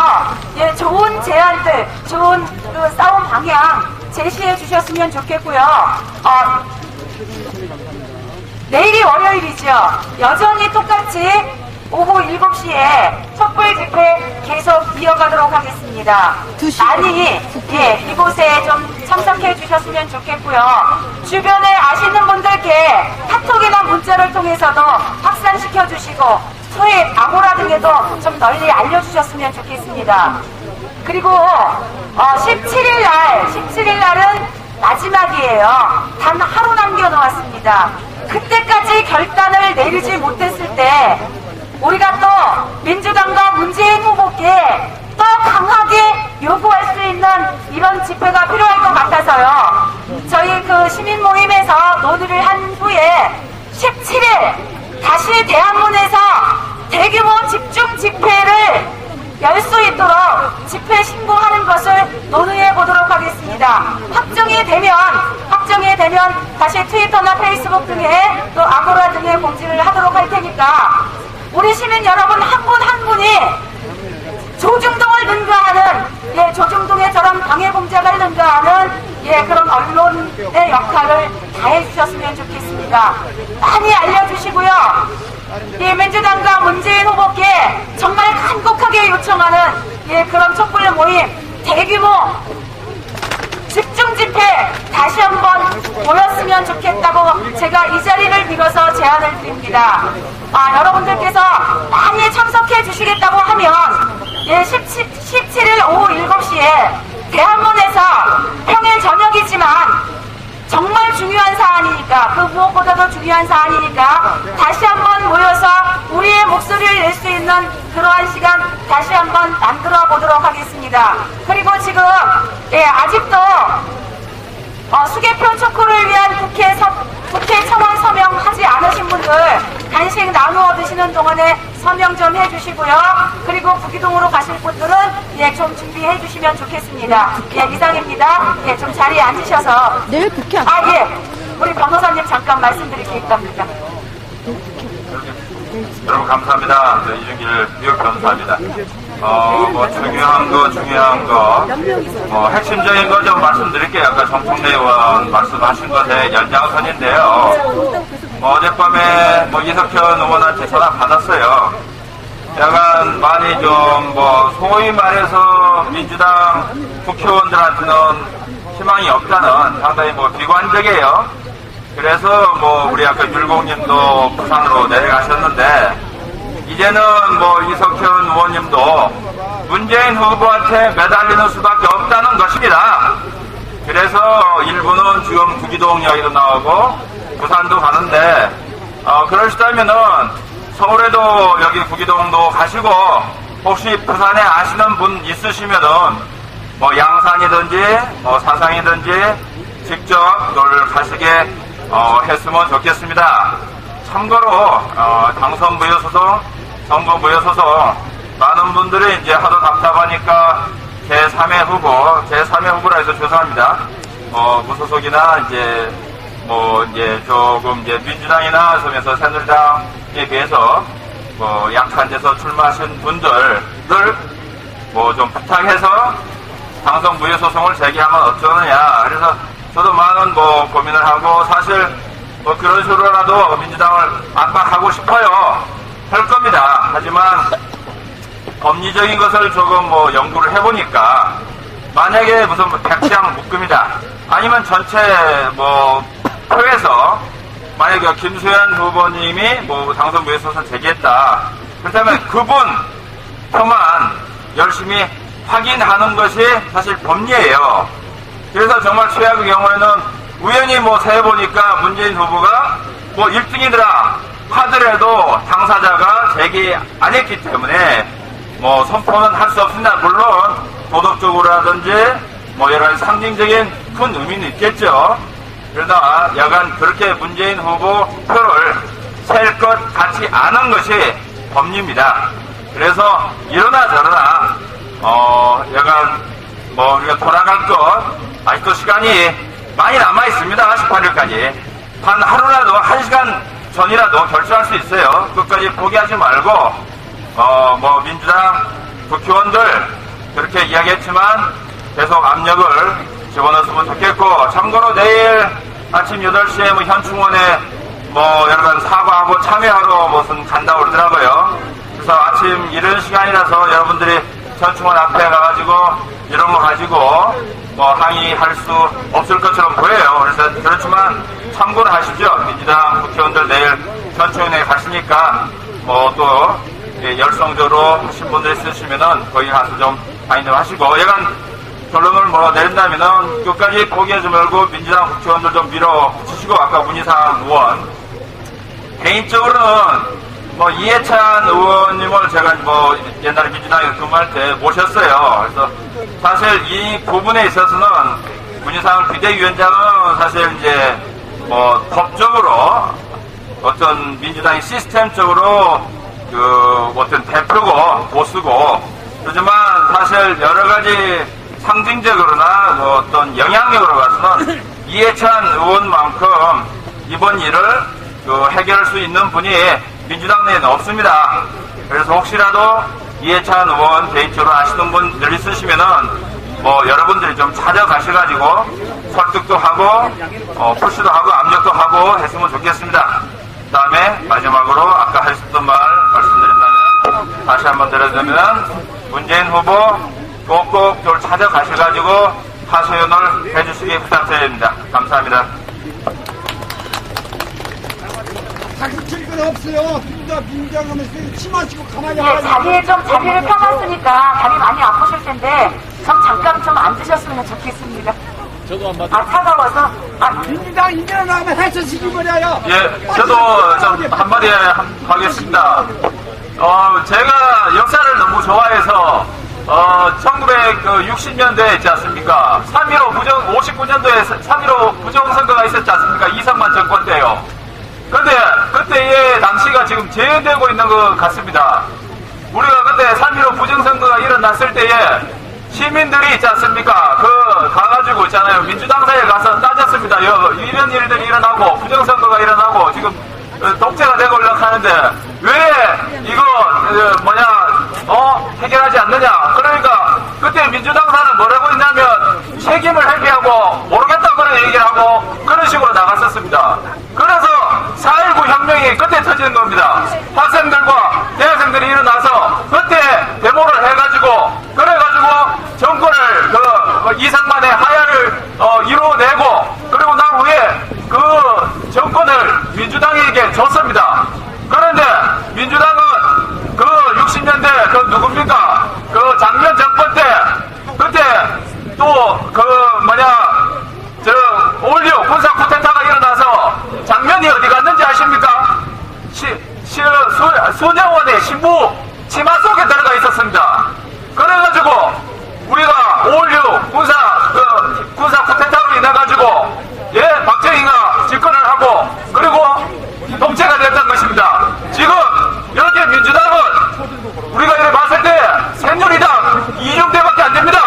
좋은 제안들, 좋은 그 싸움 방향 제시해 주셨으면 좋겠고요. 내일이 월요일이죠. 여전히 똑같이 오후 7시에 촛불 집회 계속 이어가도록 하겠습니다. 많이 이곳에 좀 참석해 주셨으면 좋겠고요. 주변에 아시는 분들께 카톡이나 문자를 통해서도 확산시켜 주시고 소액 아고라 등에도 좀 널리 알려주셨으면 좋겠습니다. 그리고 17일 날은 마지막이에요. 단 하루 남겨놓았습니다. 그때까지 결단을 내리지 못했을 때 우리가 또 민주당과 문재인 후보께 더 강하게 요구할 수 있는 이런 집회가 필요할 것 같아서요. 저희 그 시민 모임에서 논의를 한 후에 17일 다시 대한문에서 대규모 집중 집회를 열 수 있도록 집회 신고하는 것을 논의해 보도록 하겠습니다. 확정이 되면 다시 트위터나 페이스북 등에 또 아고라 등에 공지를 하도록 할 테니까 우리 시민 여러분 한 분 한 분이 조중동을 능가하는 조중동의 저런 방해공작을 능가하는 그런 언론의 역할을 다해 주셨으면 좋겠습니다. 많이 알려주시고요. 민주당과 문재인 후보께 정말 간곡하게 요청하는 그런 촛불 모임 대규모 집중 집회 다시 한번 모였으면 좋겠다고 제가 이 자리를 빌어서 제안을 드립니다. 여러분들께서 많이 참석해 주시겠다고 하면 17일 오후 7시에 대한문에서 평일 저녁이지만 정말 중요한 사안이니까 그 무엇보다도 중요한 사안이니까 다시 한번 모여서 우리의 목소리를 낼 수 있는 그러한 시간 다시 한번 만들어 보도록 하겠습니다. 그리고 지금 아직도 수개표 촉구를 위한 국회 청원 서명하지 않으신 분들 간식 나누어 드시는 동안에 서명 좀 해주시고요. 그리고 부기동으로 가실 분들은 좀 준비해 주시면 좋겠습니다. 이상입니다. 좀 자리에 앉으셔서 내일 국회 우리 변호사님 잠깐 말씀드릴 게 있답니다. 여러분 감사합니다. 이준길 뉴욕 변호사입니다. 중요한 거, 핵심적인 거 좀 말씀드릴게요. 아까 정청래 의원 말씀하신 것의 연장선인데요. 어젯밤에 이석현 의원한테 전화 받았어요. 약간 많이 좀 소위 말해서 민주당 국회의원들한테는 희망이 없다는 상당히 비관적이에요. 그래서 우리 아까 율곡님도 부산으로 내려가셨는데 이제는 이석현 의원님도 문재인 후보한테 매달리는 수밖에 없다는 것입니다. 그래서 일부는 지금 구기동역으로 나오고 부산도 가는데 그러시다면은 서울에도 여기 구기동도 가시고 혹시 부산에 아시는 분 있으시면은 양산이든지 사상이든지 직접 놀 가시게 했으면 좋겠습니다. 참고로 당선 무효소송, 선거 무효소송 많은 분들이 이제 하도 답답하니까 제3회 후보라 해서 죄송합니다. 무소속이나 이제 조금 민주당이나 som에서 새누리당에 비해서 약한 데서 출마하신 분들을 좀 부탁해서 당선 무효소송을 제기하면 어쩌느냐. 그래서 저도 많은 고민을 하고 사실 그런 식으로라도 민주당을 압박하고 싶어요. 할 겁니다. 하지만 법리적인 것을 조금 연구를 해보니까 만약에 무슨 백지장 묶음이다. 아니면 전체 표에서 만약에 김수현 후보님이 당선 무효소송 제기했다. 그렇다면 그분 표만 열심히 확인하는 것이 사실 법리예요. 그래서 정말 최악의 경우에는 우연히 세보니까 문재인 후보가 1등이더라 하더라도 당사자가 제기 안 했기 때문에 선포는 할 수 없습니다. 물론 도덕적으로라든지 여러 가지 상징적인 큰 의미는 있겠죠. 그러나 여간 그렇게 문재인 후보 표를 셀 것 같지 않은 것이 법리입니다. 그래서 이러나 저러나 여간 우리가 돌아갈 것 아직도 시간이 많이 남아 있습니다. 18일까지 단 하루라도 1시간 전이라도 결정할 수 있어요. 끝까지 포기하지 말고 민주당 국회의원들 그렇게 이야기했지만 계속 압력을 집어넣었으면 좋겠고 참고로 내일 아침 8시에 현충원에 뭐 여러분 사과하고 참여하러 무슨 간다고 그러더라고요. 그래서 아침 이른 시간이라서 여러분들이 전충원 앞에 가가지고 이런 거 가지고 뭐 항의할 수 없을 것처럼 보여요. 그래서 그렇지만 참고를 하십시오. 민주당 국회의원들 내일 전충원에 가시니까 뭐 또 열성적으로 하신 분들 있으시면은 거기 가서 좀 항의 하시고, 예간 결론을 뭐라 내린다면은 끝까지 포기하지 말고 민주당 국회의원들 좀 밀어붙이시고, 아까 문희상 의원 개인적으로는 뭐 이해찬 의원님을 제가 뭐 옛날에 민주당에 근무할 때 모셨어요. 그래서 사실 이 부분에 있어서는 문희상 비대위원장은 사실 이제 뭐 법적으로 어떤 민주당이 시스템적으로 그 어떤 대표고 보수고, 그렇지만 사실 여러 가지 상징적으로나 뭐 어떤 영향력으로 봐서는 이해찬 의원만큼 이번 일을 그 해결할 수 있는 분이 민주당 내에는 없습니다. 그래서 혹시라도 이해찬 의원 개인적으로 아시는 분들 있으시면은 뭐 여러분들이 좀 찾아가셔가지고 설득도 하고 푸시도 하고 압력도 하고 했으면 좋겠습니다. 그 다음에 마지막으로 아까 하셨던 말 말씀드린다면 다시 한번 드려드리면 문재인 후보 꼭꼭 좀 찾아가셔가지고 하소연을 해주시기 부탁드립니다. 감사합니다. 자극칠 건 없어요. 민주당하면서 침하시고 가만히 예, 자리에 좀 자리를 펴놨으니까 다리 많이 아프실 텐데 좀 잠깐 좀 앉으셨으면 좋겠습니다. 저도 안 맞아. 차가워서. 민주당 일어나면 해쳐지기 버려요. 예, 저도 좀 한마디 하겠습니다. 제가 역사를 너무 좋아해서 1960년대에 있지 않습니까? 3.15 59년도에 3.15 부정선거가 있었지 않습니까? 이상만 정권 때요. 근데 그때의 당시가 지금 재현되고 있는 것 같습니다. 우리가 그때 3.15 부정선거가 일어났을 때에 시민들이 있지 않습니까? 가가지고 있잖아요. 민주당사에 가서 따졌습니다. 이런 일들이 일어나고 부정선거가 일어나고 지금 독재가 되고 하는데 왜 이거 해결하지 않느냐. 그러니까 그때 민주당사는 뭐라고 했냐면 책임을 회피하고 모르겠다 그런 얘기를 하고 그런 식으로 나갔었습니다. 그래서 4.19 혁명이 그때 터지는 겁니다. 학생들과 대학생들이 일어나서 그때 데모를 해가지고 그래가지고 정권을 이상만의 하야를 이뤄내고 그리고 난 후에 그 정권을 민주당에게 줬습니다. 그런데 민주당은 60년대 누굽니까? 작년 정권 때 그때 또 올리오 군사 쿠데타가 일어나서 장면이 어디 갔는지 아십니까? 소녀원의 신부 치마 속에 들어가 있었습니다. 그래가지고 우리가 올리오 군사 쿠데타로 인해가지고 박정희가 집권을 하고 그리고 독재가 됐던 것입니다. 지금 이렇게 민주당은 우리가 이렇게 봤을 때 새누리당 이중대밖에 안 됩니다.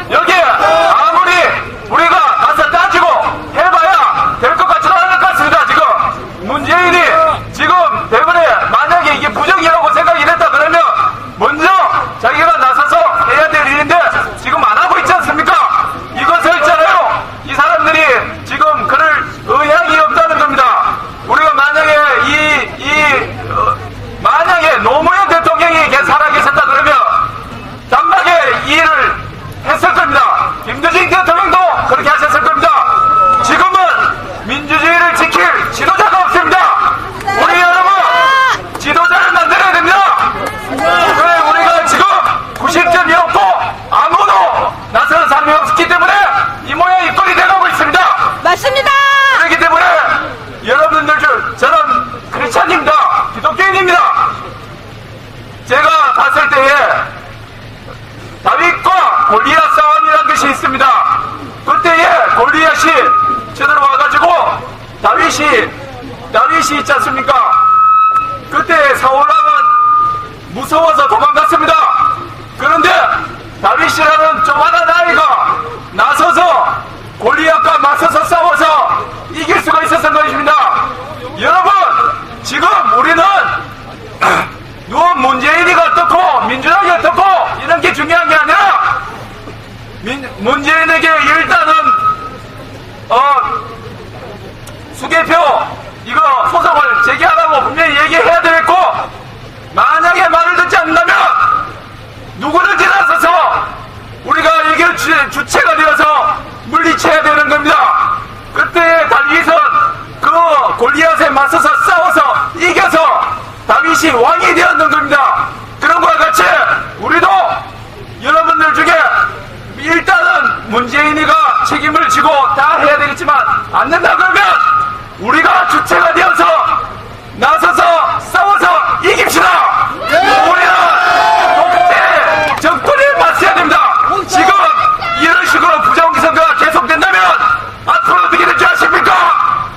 여기에 아무리 우리가 가서 따지고 해봐야 될 것 같지는 않을 것 같습니다. 지금 문재인이 지금 대번에 만약에 이게 부정이라고 생각이 됐다 그러면 먼저 자기가 나서서 해야 될 일인데 지금 안 하고 있지 않습니까? 이것을 있잖아요. 이 사람들이 지금 그럴 의향이 없다는 겁니다. 우리가 만약에 만약에 노무현 대통령이 살아계셨다 그러면 단박에 이 일을 했을 겁니다. 김대중 대통령도 그렇게 하셨을 겁니다. 지금은 민주주의를 지킬 지도자가 없습니다. 우리 여러분 지도자를 만들어야 됩니다. 그래 우리가 지금 90점이었고 아무도 나서는 사람이 없기 때문에 이 모양 이 꼴이 돼가고 있습니다. 맞습니다. 그렇기 때문에 여러분들 저는 크리스찬입니다. 기독교인입니다. 제가 봤을 때에 다윗과 골리앗 싸움이라는 것이 있습니다. 그때에 골리앗이 쳐들어와가지고 다윗이 있지 않습니까? 그때 사울왕은 무서워서 도망갔습니다. 그런데 다윗이라는 조만한 아이가 나서서 골리앗과 맞서서 싸워서 이길 수가 있었던 것입니다. 여러분 지금 우리는 문재인이가 어떻고 민주당이 어떻고 이런 게 중요한 게 아니라 문재인에게 일단은 수개표 이거 소송을 제기하라고 분명히 얘기해야 되겠고, 만약에 말을 듣지 않는다면 누구든지 나서서 우리가 이게 주체가 되어서 물리쳐야 되는 겁니다. 그때 다윗은 그 골리앗에 맞서서 싸워서 이겨서 다윗이 왕이 되었는 겁니다. 그런 것과 같이 우리도 여러분들 중에 일단은 문재인이가 책임을 지고 다 해야 되겠지만 안 된다 그러면 우리가 주체가 되어서 나서서 싸워서 이깁시다. 우리는 독재 정권에 맞서야 됩니다. 지금 이런 식으로 부정선거가 계속된다면 앞으로 어떻게 될 줄 아십니까?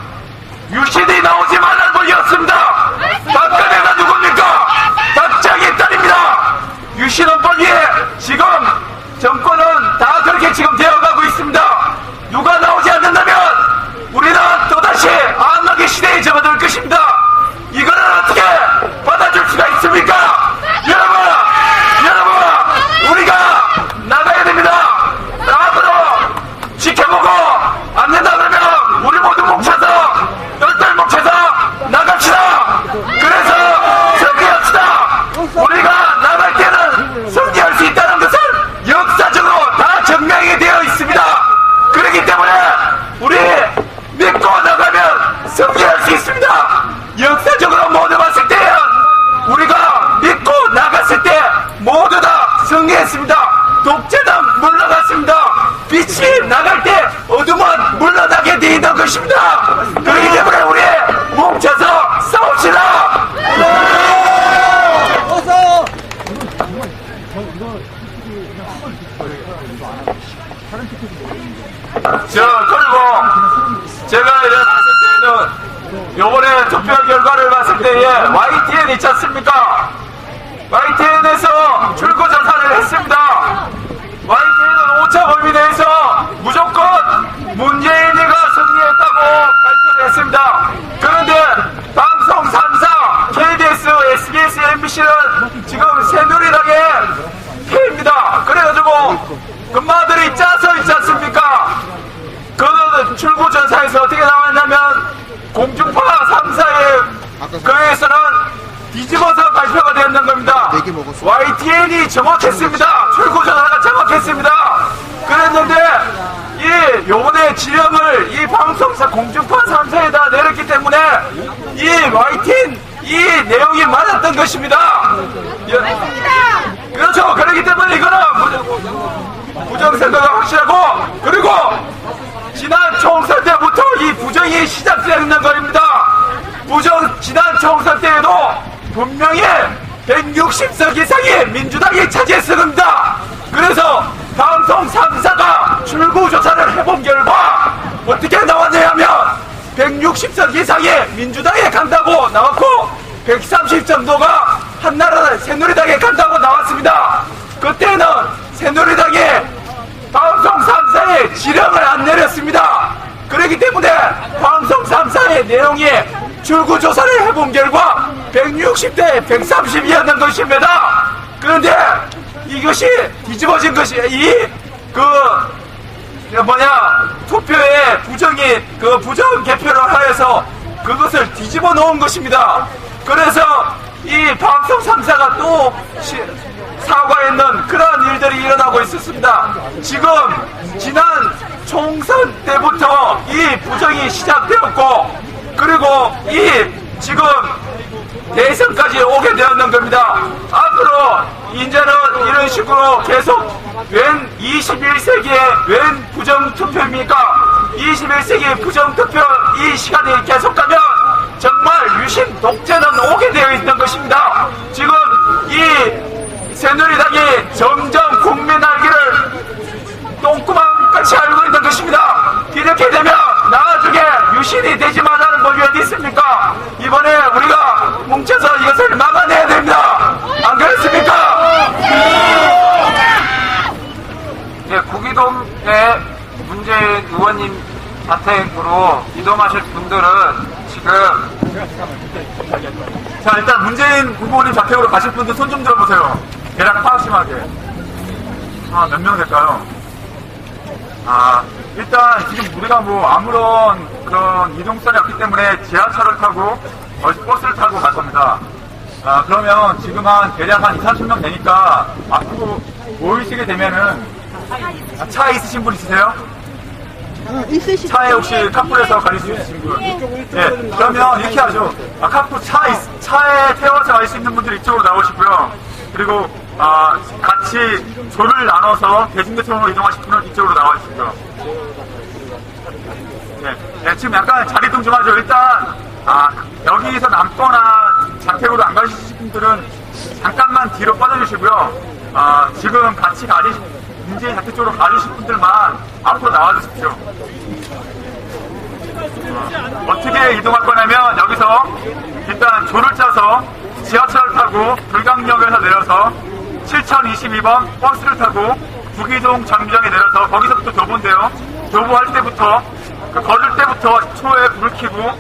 유신이 나오지 말라는 법이었습니다. 박근혜가 누굽니까? 박정희 딸입니다. 유신헌법위에 지금 정권은 다 그렇게 지금 되어가고 있습니다. 누가 나오지 않는다면 우리는 또다시 안락의 시대에 접어들 것입니다. 이거는 어떻게 받아줄 수가 있습니까? 여러분 우리가 나가야 됩니다. 앞으로 지켜보고 안 된다 그러면 우리 모두 뭉쳐서 똘똘 뭉쳐서 나갑시다. 그래서 승리합시다. 우리가 나갈 때는 승리할 수 있다는 것은 역사적으로 다 증명이 되어 있습니다. 그렇기 때문에 우리 믿고 나가면 승리할 수 있습니다. 역사적으로 모두 봤을 때 우리가 믿고 나갔을 때 모두 다 승리했습니다. 독재는 물러갔습니다. 빛이 나갈 때 어둠은 물러나게 돼 있는 것입니다. 그렇기 때문에 우리 뭉쳐서 싸웁시다. 그리고 제가 봤을 때는 요번에 투표 결과를 봤을 때에 YTN 있지 않습니까? YTN에서 출구조사를 했습니다. YTN은 오차 범위 내에서 무조건 문재인이가 승리했다고 발표를 했습니다. 그런데 방송 3사, KBS, SBS, MBC는 지금 새누리당의 패입니다. 그래가지고 금마들이 짜서 있지 않습니까? 그 출구조사에서 어떻게 나왔냐면 공중파 3사의 그에서는 뒤집어서 발표가 되었는 겁니다. YTN이 정확했습니다. 출구조사가 정확했습니다. 그랬는데 요번에 지령을 이 방송사 공중파 3사에다 내렸기 때문에 이 YTN 이 내용이 맞았던 것입니다. 그렇죠. 그렇기 때문에 이거는 부정선거가 확실하고, 그리고 지난 총선 때부터 이 부정이 시작되는 겁니다. 지난 총선 때에도 분명히 160석 이상의 민주당이 차지했을 겁니다. 그래서 방송 3사가 출구조사를 해본 결과 어떻게 나왔냐 하면 160석 이상의 민주당에 간다고 나왔고 130 정도가 한나라 새누리당에 간다고 나왔습니다. 그때는 새누리당이 방송 3사에 지령을 안 내렸습니다. 그렇기 때문에 방송 3사의 내용이 출구조사를 해본 결과 160대 130이었는 것입니다. 그런데 이것이 뒤집어진 것이 투표에 부정 개표를 하여서 그것을 뒤집어 놓은 것입니다. 그래서 이 방송 3사가 또 사과했는 그러한 일들이 일어나고 있었습니다. 지금 지난 총선 때부터 이 부정이 시작되었고, 그리고 지금 대선까지 오게 되었는 겁니다. 앞으로 이제는 이런 식으로 계속 웬 21세기의 웬 부정투표입니까? 21세기 부정투표 이 시간이 계속가면 정말 유신 독재는 오게 되어 있는 것입니다. 지금 이 새누리당이 점점 국민 알기를 똥구멍같이 알고 있는 것입니다. 이렇게 되면 나중에 유신이 되지 말라는 법이 어디 있습니까? 이번에 우리가 뭉쳐서 이것을 막아내야 됩니다. 안 그렇습니까? 네, 구기동에 문재인 의원님 자택으로 이동하실 분들은 지금 자, 일단 문재인 후보님 자택으로 가실 분들 손 좀 들어보세요. 대략 파악심하게. 몇 명 될까요? 일단 지금 우리가 뭐 아무런 그런 이동수단이 없기 때문에 지하철을 타고 버스를 타고 갈 겁니다. 그러면 지금 대략 한 20-30명 되니까 앞으로 모이시게 되면은 차 있으신 분 있으세요? 차에 혹시 카풀에서 가실 수 있으신 분? 네, 그러면 이렇게 하죠. 카풀 차에 태워서 갈 수 있는 분들 이쪽으로 나오시고요. 그리고 같이 조를 나눠서 대중교통으로 이동하실 분은 이쪽으로 나와주시고요. 네, 지금 약간 자리동 좀 하죠. 일단 여기서 남거나 자택으로 안 가실 분들은 잠깐만 뒤로 빠져주시고요. 지금 같이 문재인 자택 쪽으로 가주실 분들만 앞으로 나와주십시오. 어떻게 이동할 거냐면 여기서 일단 조를 짜서 지하철을 타고 불강역에서 내려서 7022번 버스를 타고 구기동 정류장에 내려서 거기서부터 교보인데요. 교보할 때부터 걸을 때부터 초에 불을 켜고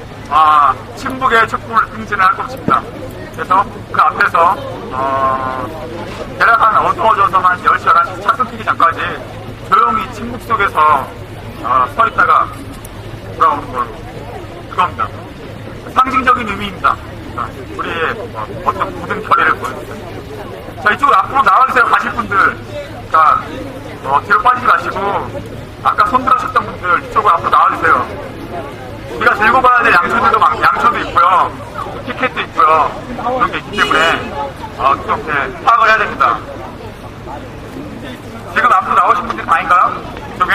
침묵의 촛불 행진을 할 것입니다. 그래서 그 앞에서 대략 한 어두워져서 한 10시, 11시 차 끊기기 전까지 조용히 침묵 속에서 서 있다가 돌아오는 걸로 그겁니다. 상징적인 의미입니다. 우리의 어떤 굳은 결의를 보여줍니다. 자, 이쪽으로 앞으로 나와주세요. 가실 분들. 자, 뒤로 빠지지 마시고 아까 손 들으셨던 분들 이쪽으로 앞으로 나와주세요. 우리가 들고 가야 될 양초도 있고요. 티켓도 있고요. 그런 게 있기 때문에 좀 파악을 해야 됩니다. 지금 앞으로 나오신 분들이 다인가요? 이쪽에?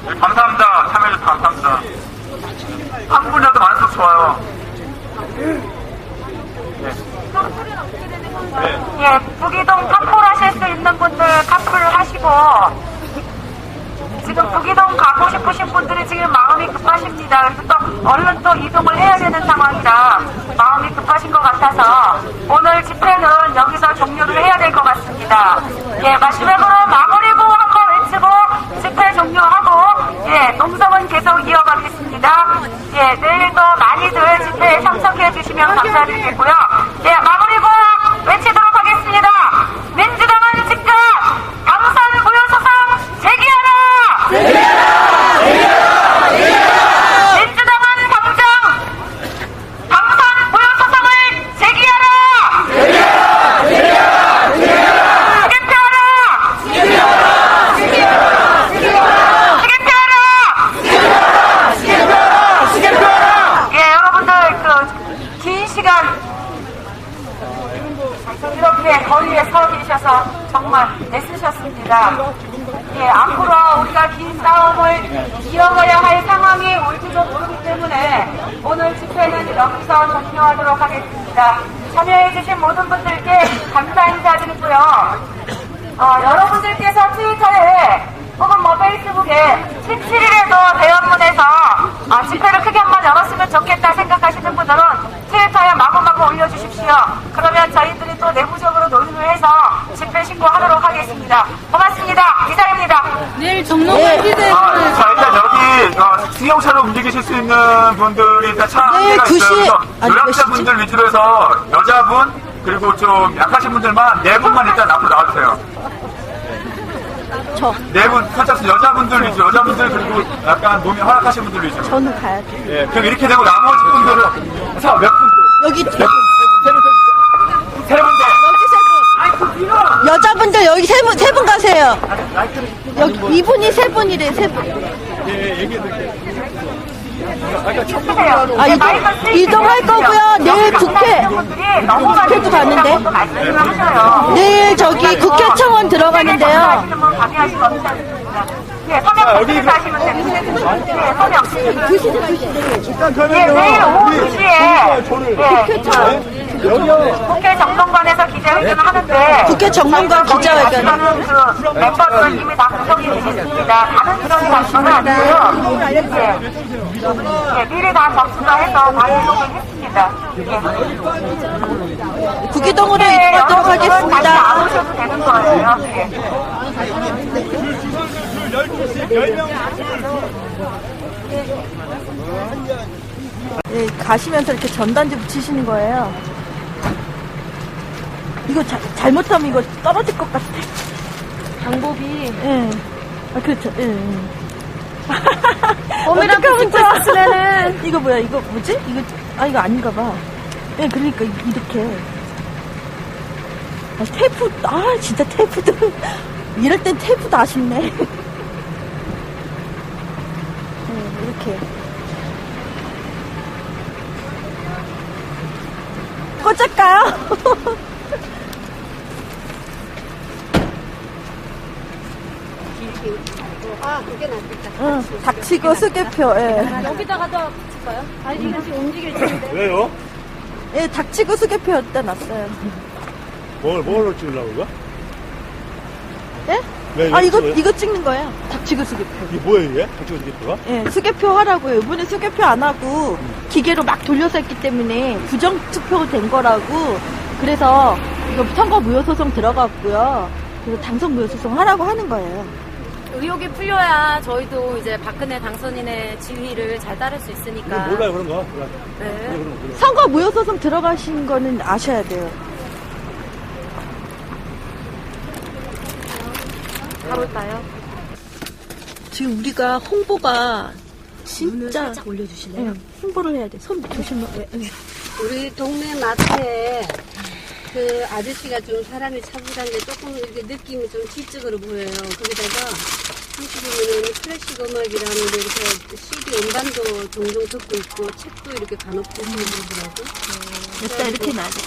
네, 감사합니다. 참여해주셔서 감사합니다. 한 분이라도 많아서 좋아요. 예, 부기동 카풀 하실 수 있는 분들 카풀을 하시고, 지금 부기동 가고 싶으신 분들이 지금 마음이 급하십니다. 그래서 또 얼른 또 이동을 해야 되는 상황이라 마음이 급하신 것 같아서 오늘 집회는 여기서 종료를 해야 될 것 같습니다. 예, 마지막으로 마무리고 한번 외치고 집회 종료하고, 예, 농성은 계속 이어가겠습니다. 예, 내일도 많이들 집회에 참석해 주시면 감사드리겠고요. 예, 마무리고 외치도록 하겠습니다. 민주당은 즉각 당선 무효소송 제기하라! 제기하라! 제기하라! 제기하라! 민주당은 당장 당선 무효소송을 제기하라! 제기하라! 제기하라! 제기하라! 시계표하라! 시계표하라! 시계표하라! 시계표하라! 시계표하라! 시계표하라! 시계표하라! 예, 여러분들 긴 시간 이렇게 거리에 서 계셔서 정말 애쓰셨습니다. 예, 앞으로 우리가 긴 싸움을 이어가야 할 상황이 올지도 모르기 때문에 오늘 집회는 여기서 종료하도록 하겠습니다. 참여해주신 모든 분들께 감사 인사드리고요. 여러분들께서 트위터에 혹은 페이스북에 17일에도 대원문에서 집회를 크게 한번 열었으면 좋겠다 생각하시는 분들은 트위터에 마구마구 올려주십시오. 그러면 저희들이 또 내부적으로 논의를 해서 집회 신고하도록 하겠습니다. 고맙습니다. 기자입니다. 내일 정론을 기대해. 자, 일단 여기 승용차로 움직이실 수 있는 분들이 일단 차 한 대가 있어요. 그래서 요약자분들 위주로 해서 여자분 그리고 좀 약하신 분들만 4분만 일단 앞으로 나와주세요. 네 분, 선착순 여자분들 위주, 여자분들 그리고 약간 몸이 허약하신 분들 위주. 저는 가야 돼. 예, 그럼 이렇게 되고 나머지 분들은 몇 분? 여기 세 분 더. 여기 3분. 여자분들 여기 세 분 가세요. 여기 이분이 3분이래, 3분. 예, 얘기해드릴게요. 이동할 거고요. 내일 국회도 가는데. 내일 저기 국회청원 들어가는데요. 예, 서명 없이 하시면 됩니다. 예, 서명 없이. 예, 내일 오후 2시에 국회 정론관에서 기자회견을 하는데 국회 정론관 기자회견. 그 멤버들 이미 다 구성이 되셨습니다. 다른 지역에 가시면 안 돼요. 예, 미리 다 접수가 해서 다 기록을 했습니다. 예. 구기동으로 이동하도록 다시 하겠습니다. 안 오셔도 되는 거예요. 예, 가시면서 이렇게 전단지 붙이시는 거예요. 이거 잘못하면 이거 떨어질 것 같아. 방법이. 예. 아, 그렇죠. 예. 몸이라도 찍고 있었으면은. 이거 뭐야, 이거 뭐지? 이거 아닌가 봐. 예, 그러니까 이렇게. 테이프, 진짜 테이프도. 이럴 땐 테이프도 아쉽네. 이렇게. 꽂을까요? 그게 낫겠다. 응, 닥치고 수개표, 예. 여기다가도 붙일까요? 아니, 이거 지금 움직여지는데. 왜요? 예, 닥치고 수개표 여기다 놨어요. 뭘로 찍으려고 이거? 예? 네, 이거 찍는 거예요. 닥치고 수개표. 이게 뭐예요 이게? 닥치고 수개표가? 예, 수개표 하라고요. 이번에 수개표 안 하고 기계로 막 돌려서 했기 때문에 부정 투표 된 거라고. 그래서 이거 선거 무효소송 들어갔고요. 그래서 당선 무효소송 하라고 하는 거예요. 의혹이 풀려야 저희도 이제 박근혜 당선인의 지휘를 잘 따를 수 있으니까. 몰라요 그런 거. 네. 선거 무효소송 들어가신 거는 아셔야 돼요. 가볼까요? 지금 우리가 홍보가 진짜 올려주실래요? 네, 홍보를 해야 돼. 손 조심해. 우리 동네 마트에 그 아저씨가 좀 사람이 차분한 게 조금 이렇게 느낌이 좀 지적으로 보여요. 거기다가 한국인은 클래식 음악이라는 게 이렇게 CD 음반도 종종 듣고 있고 책도 이렇게 간혹 보시는 분들하고. 일단 이렇게 놔야 돼.